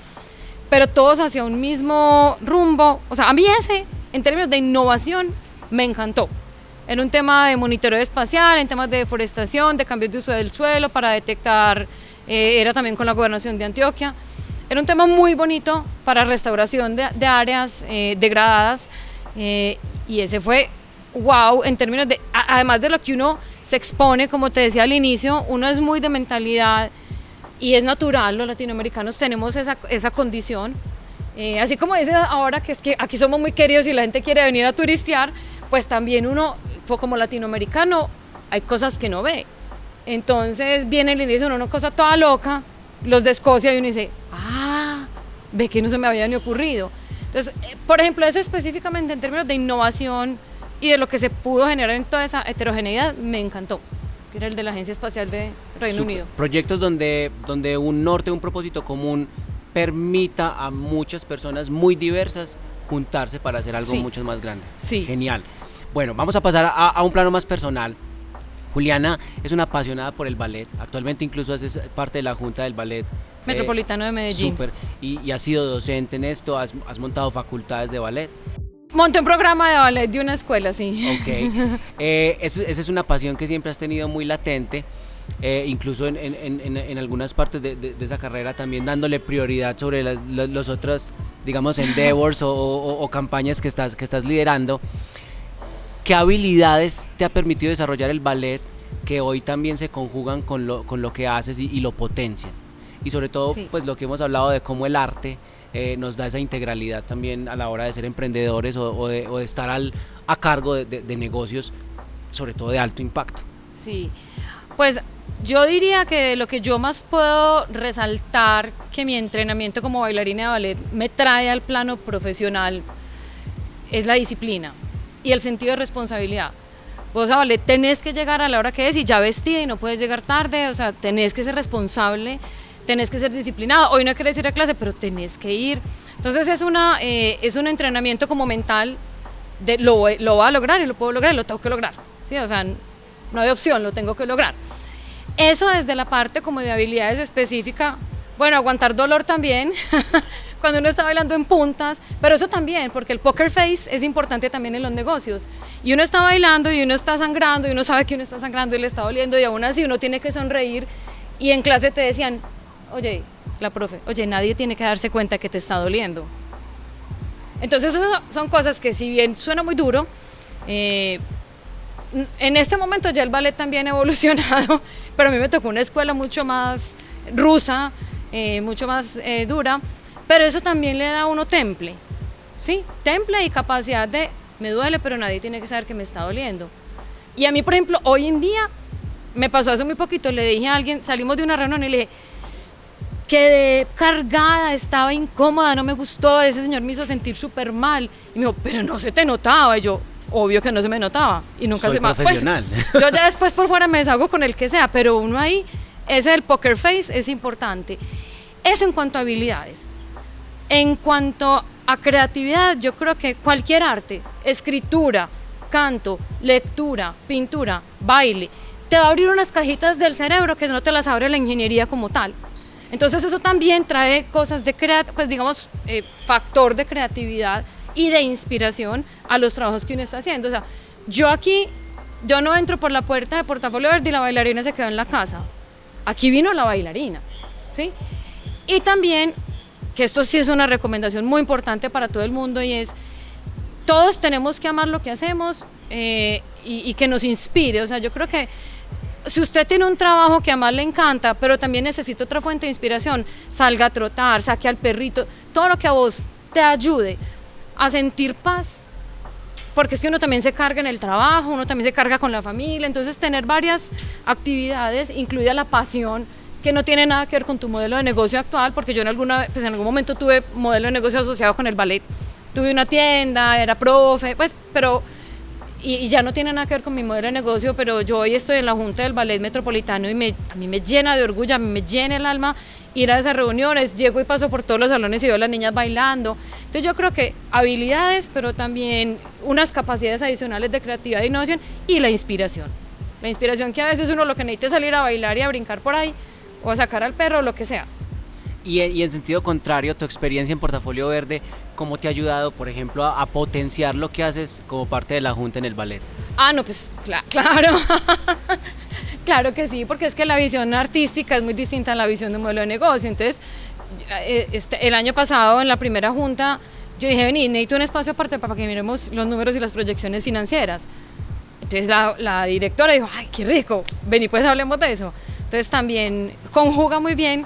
pero todos hacia un mismo rumbo. O sea, a mí ese, en términos de innovación, me encantó. Era un tema de monitoreo espacial, en temas de deforestación, de cambios de uso del suelo para detectar, era también con la gobernación de Antioquia. Era un tema muy bonito para restauración de áreas degradadas, y ese fue wow en términos de, además de lo que uno se expone, como te decía al inicio, uno es muy de mentalidad y es natural, los latinoamericanos tenemos esa condición, así como dice ahora que es que aquí somos muy queridos y la gente quiere venir a turistear, pues también uno como latinoamericano hay cosas que no ve, entonces viene el inicio una cosa toda loca, los de Escocia, y uno dice, ve que no se me había ni ocurrido. Entonces, por ejemplo, ese específicamente en términos de innovación y de lo que se pudo generar en toda esa heterogeneidad, me encantó, que era el de la Agencia Espacial de Reino Unido. Proyectos donde un norte, un propósito común permita a muchas personas muy diversas juntarse para hacer algo mucho más grande. Sí. Genial. Bueno, vamos a pasar a un plano más personal. Juliana es una apasionada por el ballet, actualmente incluso haces parte de la junta del ballet Metropolitano de Medellín. Súper, y has sido docente en esto, has montado facultades de ballet. Monté un programa de ballet de una escuela, sí. Ok, esa es una pasión que siempre has tenido muy latente, incluso en algunas partes de esa carrera también dándole prioridad sobre los otros, digamos, endeavors o campañas que estás liderando. ¿Qué habilidades te ha permitido desarrollar el ballet que hoy también se conjugan con lo que haces y lo potencian? Y sobre todo, pues lo que hemos hablado de cómo el arte nos da esa integralidad también a la hora de ser emprendedores o de estar a cargo de negocios, sobre todo de alto impacto. Sí, pues yo diría que lo que yo más puedo resaltar que mi entrenamiento como bailarina de ballet me trae al plano profesional es la disciplina y el sentido de responsabilidad. Vos a ballet tenés que llegar a la hora que es y ya vestida y no puedes llegar tarde, o sea, tenés que ser responsable, tenés que ser disciplinado. Hoy no querés ir a clase, pero tenés que ir. Entonces es un entrenamiento como mental de lo voy a lograr y lo puedo lograr y lo tengo que lograr, ¿sí? O sea, no hay opción, lo tengo que lograr. Eso desde la parte como de habilidades específicas, bueno, aguantar dolor también, cuando uno está bailando en puntas, pero eso también, porque el poker face es importante también en los negocios. Y uno está bailando y uno está sangrando y uno sabe que uno está sangrando y le está doliendo y aún así uno tiene que sonreír. Y en clase te decían, oye, la profe, nadie tiene que darse cuenta que te está doliendo. Entonces eso son cosas que si bien suena muy duro, en este momento ya el ballet también ha evolucionado, pero a mí me tocó una escuela mucho más rusa, mucho más dura, pero eso también le da a uno temple, ¿sí? Temple y capacidad de, me duele, pero nadie tiene que saber que me está doliendo. Y a mí, por ejemplo, hoy en día, me pasó hace muy poquito, le dije a alguien, salimos de una reunión y le dije, quedé cargada, estaba incómoda, no me gustó, ese señor me hizo sentir súper mal. Y me dijo, pero no se te notaba. Y yo, obvio que no se me notaba. Y nunca Soy profesional. Pues, yo ya después por fuera me deshago con el que sea, pero uno ahí, ese del poker face es importante. Eso en cuanto a habilidades. En cuanto a creatividad, yo creo que cualquier arte, escritura, canto, lectura, pintura, baile, te va a abrir unas cajitas del cerebro que no te las abre la ingeniería como tal. Entonces eso también trae cosas de pues digamos, factor de creatividad y de inspiración a los trabajos que uno está haciendo. O sea, yo no entro por la puerta de Portafolio Verde y la bailarina se quedó en la casa. Aquí vino la bailarina, ¿sí? Y también, que esto sí es una recomendación muy importante para todo el mundo, y es, todos tenemos que amar lo que hacemos y que nos inspire. O sea, yo creo que si usted tiene un trabajo que a más le encanta, pero también necesita otra fuente de inspiración, salga a trotar, saque al perrito, todo lo que a vos te ayude a sentir paz, porque es que uno también se carga en el trabajo, uno también se carga con la familia, entonces tener varias actividades, incluida la pasión, que no tiene nada que ver con tu modelo de negocio actual, porque yo en algún momento tuve modelo de negocio asociado con el ballet, tuve una tienda, era profe, pues, pero... Y ya no tiene nada que ver con mi modelo de negocio, pero yo hoy estoy en la Junta del Ballet Metropolitano y a mí me llena de orgullo, a mí me llena el alma ir a esas reuniones, llego y paso por todos los salones y veo a las niñas bailando. Entonces yo creo que habilidades, pero también unas capacidades adicionales de creatividad e innovación y la inspiración. La inspiración, que a veces uno lo que necesita es salir a bailar y a brincar por ahí, o a sacar al perro, o lo que sea. Y en sentido contrario, tu experiencia en Portafolio Verde, ¿cómo te ha ayudado, por ejemplo, a potenciar lo que haces como parte de la Junta en el ballet? No, pues claro, claro que sí, porque es que la visión artística es muy distinta a la visión de un modelo de negocio. Entonces, el año pasado, en la primera Junta, yo dije, vení, necesito un espacio aparte para que miremos los números y las proyecciones financieras. Entonces la directora dijo, ay, qué rico, vení, pues hablemos de eso. Entonces también conjuga muy bien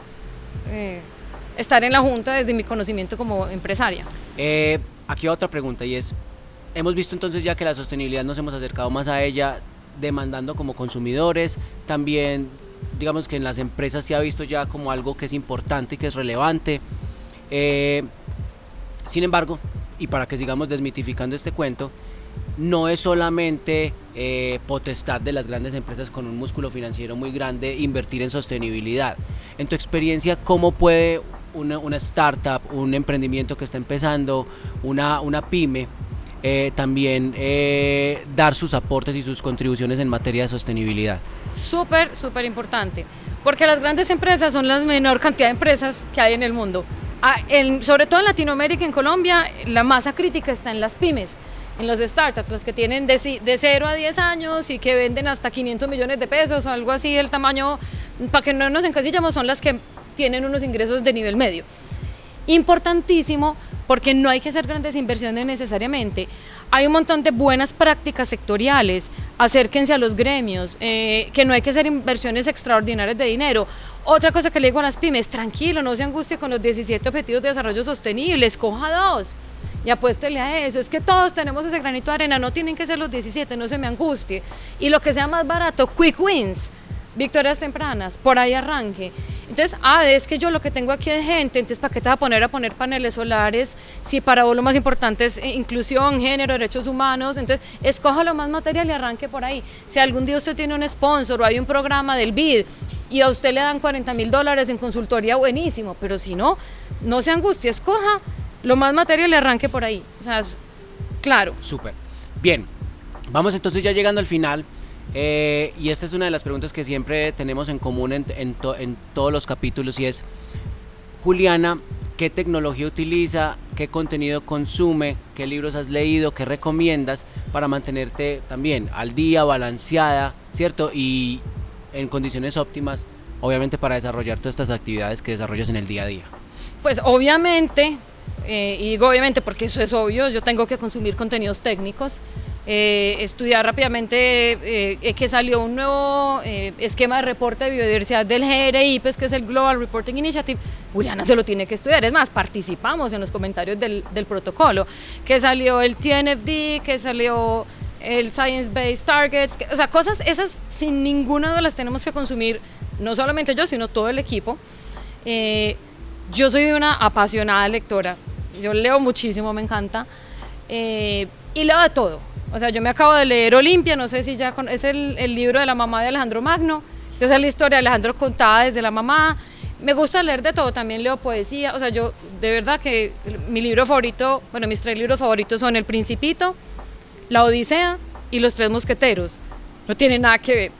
estar en la Junta desde mi conocimiento como empresaria. Aquí otra pregunta, y es, hemos visto entonces ya que la sostenibilidad nos hemos acercado más a ella, demandando como consumidores, también digamos que en las empresas se ha visto ya como algo que es importante y que es relevante. Sin embargo, y para que sigamos desmitificando este cuento, no es solamente potestad de las grandes empresas con un músculo financiero muy grande invertir en sostenibilidad. En tu experiencia, ¿cómo puede una startup, un emprendimiento que está empezando, una pyme, también dar sus aportes y sus contribuciones en materia de sostenibilidad? Súper importante, porque las grandes empresas son la menor cantidad de empresas que hay en el mundo. Sobre todo en Latinoamérica, en Colombia, la masa crítica está en las pymes, en los startups, los que tienen de 0 a 10 años y que venden hasta 500 millones de pesos o algo así. El tamaño, para que no nos encasillamos, son las que tienen unos ingresos de nivel medio. Importantísimo, porque no hay que hacer grandes inversiones necesariamente. Hay un montón de buenas prácticas sectoriales, acérquense a los gremios, que no hay que hacer inversiones extraordinarias de dinero. Otra cosa que le digo a las pymes, tranquilo, no se angustie con los 17 objetivos de desarrollo sostenible, escoja 2 y apuéstele a eso. Es que todos tenemos ese granito de arena, no tienen que ser los 17, no se me angustie. Y lo que sea más barato, quick wins, victorias tempranas, por ahí arranque. Entonces, es que yo lo que tengo aquí es gente, entonces ¿para qué te vas a poner paneles solares? Si para vos lo más importante es inclusión, género, derechos humanos, entonces escoja lo más material y arranque por ahí. Si algún día usted tiene un sponsor o hay un programa del BID y a usted le dan $40,000 en consultoría, buenísimo, pero si no, no se angustie, escoja lo más material y arranque por ahí. O sea, claro. Súper. Bien, vamos entonces ya llegando al final. Y esta es una de las preguntas que siempre tenemos en común en todos los capítulos, y es: Juliana, ¿qué tecnología utiliza? ¿Qué contenido consume? ¿Qué libros has leído? ¿Qué recomiendas para mantenerte también al día, balanceada, ¿cierto? Y en condiciones óptimas, obviamente, para desarrollar todas estas actividades que desarrollas en el día a día. Pues obviamente, y digo obviamente porque eso es obvio, yo tengo que consumir contenidos técnicos. Estudiar rápidamente que salió un nuevo esquema de reporte de biodiversidad del GRI, pues, que es el Global Reporting Initiative. Juliana se lo tiene que estudiar, es más, participamos en los comentarios del protocolo, que salió el TNFD, que salió el Science Based Targets, o sea, cosas esas sin ninguna duda las tenemos que consumir, no solamente yo, sino todo el equipo. Yo soy una apasionada lectora, yo leo muchísimo, me encanta, y leo de todo. O sea, yo me acabo de leer Olimpia, no sé si ya es el libro de la mamá de Alejandro Magno, entonces es la historia de Alejandro contada desde la mamá. Me gusta leer de todo, también leo poesía, o sea, yo de verdad que mi libro favorito, bueno, mis 3 libros favoritos son El Principito, La Odisea y Los Tres Mosqueteros, no tiene nada que ver.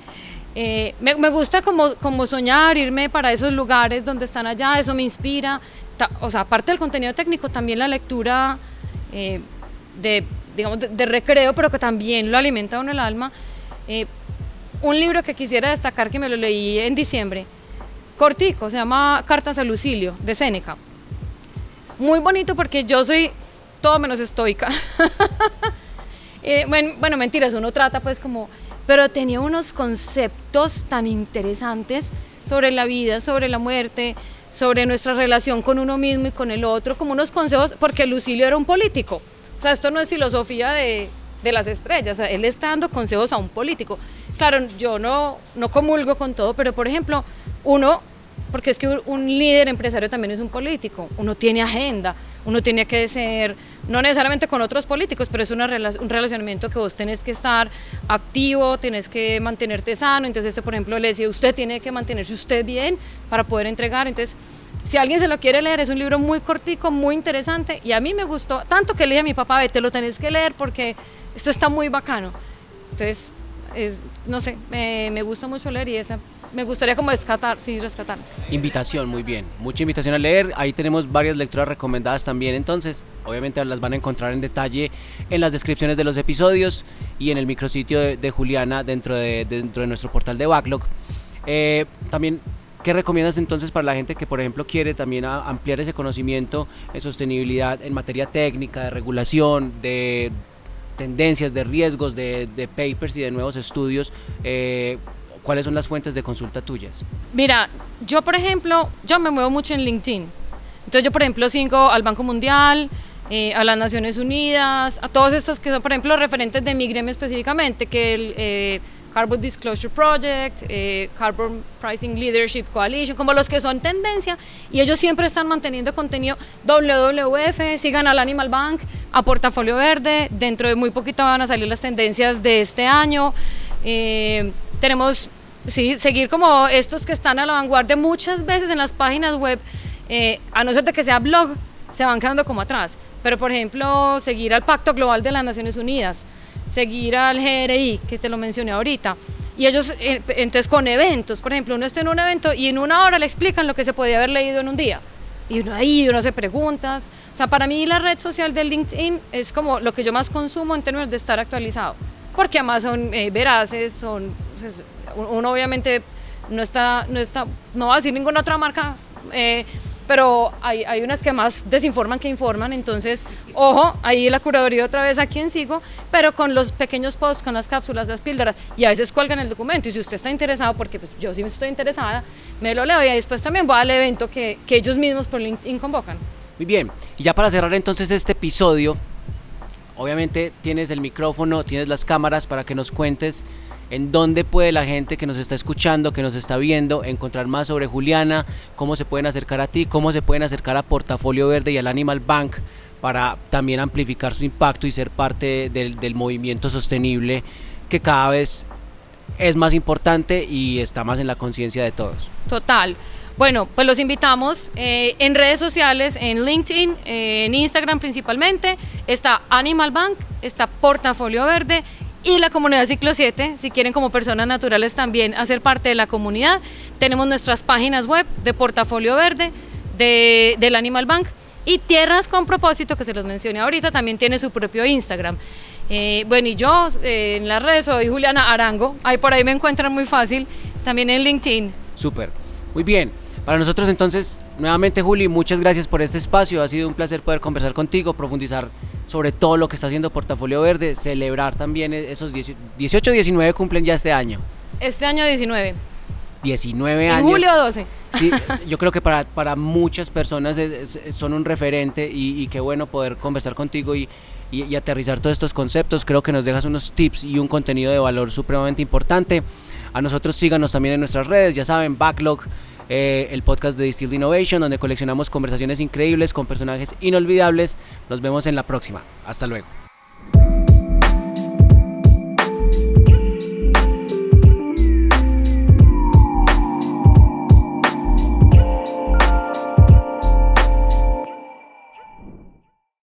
Me gusta como soñar, irme para esos lugares donde están allá, eso me inspira. O sea, aparte del contenido técnico, también la lectura digamos, de recreo, pero que también lo alimenta a uno el alma. Un libro que quisiera destacar, que me lo leí en diciembre, cortico, se llama Cartas a Lucilio, de Séneca. Muy bonito porque yo soy todo menos estoica. Bueno, mentiras, uno trata pues como... Pero tenía unos conceptos tan interesantes sobre la vida, sobre la muerte, sobre nuestra relación con uno mismo y con el otro, como unos consejos, porque Lucilio era un político. O sea, esto no es filosofía de las estrellas, o sea, él está dando consejos a un político. Claro, yo no comulgo con todo, pero por ejemplo, porque es que un líder empresario también es un político, uno tiene agenda, uno tiene que ser, no necesariamente con otros políticos, pero es un relacionamiento que vos tenés que estar activo, tenés que mantenerte sano. Entonces por ejemplo le decía, usted tiene que mantenerse usted bien para poder entregar. Entonces si alguien se lo quiere leer, es un libro muy cortico, muy interesante, y a mí me gustó tanto que le dije a mi papá, vete, lo tenés que leer porque esto está muy bacano. Entonces no sé, me gusta mucho leer y esa me gustaría como rescatar. Invitación, muy bien, mucha invitación a leer. Ahí tenemos varias lecturas recomendadas también, entonces obviamente las van a encontrar en detalle en las descripciones de los episodios y en el micrositio de Juliana dentro de nuestro portal de Backlog. También, ¿qué recomiendas entonces para la gente que por ejemplo quiere también ampliar ese conocimiento en sostenibilidad en materia técnica, de regulación, de tendencias, de riesgos, de papers y de nuevos estudios? ¿Cuáles son las fuentes de consulta tuyas? Mira, yo por ejemplo, yo me muevo mucho en LinkedIn. Entonces yo por ejemplo sigo al Banco Mundial, a las Naciones Unidas, a todos estos que son por ejemplo referentes de mi gremio específicamente, que el Carbon Disclosure Project, Carbon Pricing Leadership Coalition, como los que son tendencia, y ellos siempre están manteniendo contenido. WWF, sigan al Animal Bank, a Portafolio Verde, dentro de muy poquito van a salir las tendencias de este año. Tenemos, sí, seguir como estos que están a la vanguardia. Muchas veces en las páginas web, a no ser de que sea blog, se van quedando como atrás, pero por ejemplo seguir al Pacto Global de las Naciones Unidas, seguir al GRI, que te lo mencioné ahorita, y ellos entonces con eventos, por ejemplo, uno está en un evento y en una hora le explican lo que se podía haber leído en un día, y uno hace preguntas. O sea, para mí la red social de LinkedIn es como lo que yo más consumo en términos de estar actualizado, porque además son veraces, pues, uno obviamente no va a decir ninguna otra marca, pero hay unas que más desinforman que informan. Entonces, ojo, ahí la curaduría otra vez a quien sigo, pero con los pequeños posts, con las cápsulas, las píldoras, y a veces cuelgan el documento, y si usted está interesado, porque pues, yo sí estoy interesada, me lo leo, y después también voy al evento que ellos mismos por LinkedIn convocan. Muy bien, y ya para cerrar entonces este episodio, obviamente tienes el micrófono, tienes las cámaras para que nos cuentes en dónde puede la gente que nos está escuchando, que nos está viendo, encontrar más sobre Juliana, cómo se pueden acercar a ti, cómo se pueden acercar a Portafolio Verde y al Animal Bank para también amplificar su impacto y ser parte del movimiento sostenible que cada vez es más importante y está más en la conciencia de todos. Total. Bueno, pues los invitamos en redes sociales, en LinkedIn, en Instagram principalmente, está Animal Bank, está Portafolio Verde y la comunidad Ciclo 7, si quieren como personas naturales también hacer parte de la comunidad. Tenemos nuestras páginas web de Portafolio Verde, del Animal Bank, y Tierras con Propósito, que se los mencioné ahorita, también tiene su propio Instagram. Bueno, y yo en las redes soy Juliana Arango, ahí por ahí me encuentran muy fácil, también en LinkedIn. Súper, muy bien. Para nosotros entonces, nuevamente Juli, muchas gracias por este espacio, ha sido un placer poder conversar contigo, profundizar sobre todo lo que está haciendo Portafolio Verde, celebrar también esos 18, 19 cumplen ya este año. Este año 19. 19 años. En julio 12. Sí, yo creo que para muchas personas son un referente y qué bueno poder conversar contigo y aterrizar todos estos conceptos. Creo que nos dejas unos tips y un contenido de valor supremamente importante. A nosotros síganos también en nuestras redes, ya saben, Backlog, el podcast de Distilled Innovation, donde coleccionamos conversaciones increíbles con personajes inolvidables. Nos vemos en la próxima. Hasta luego.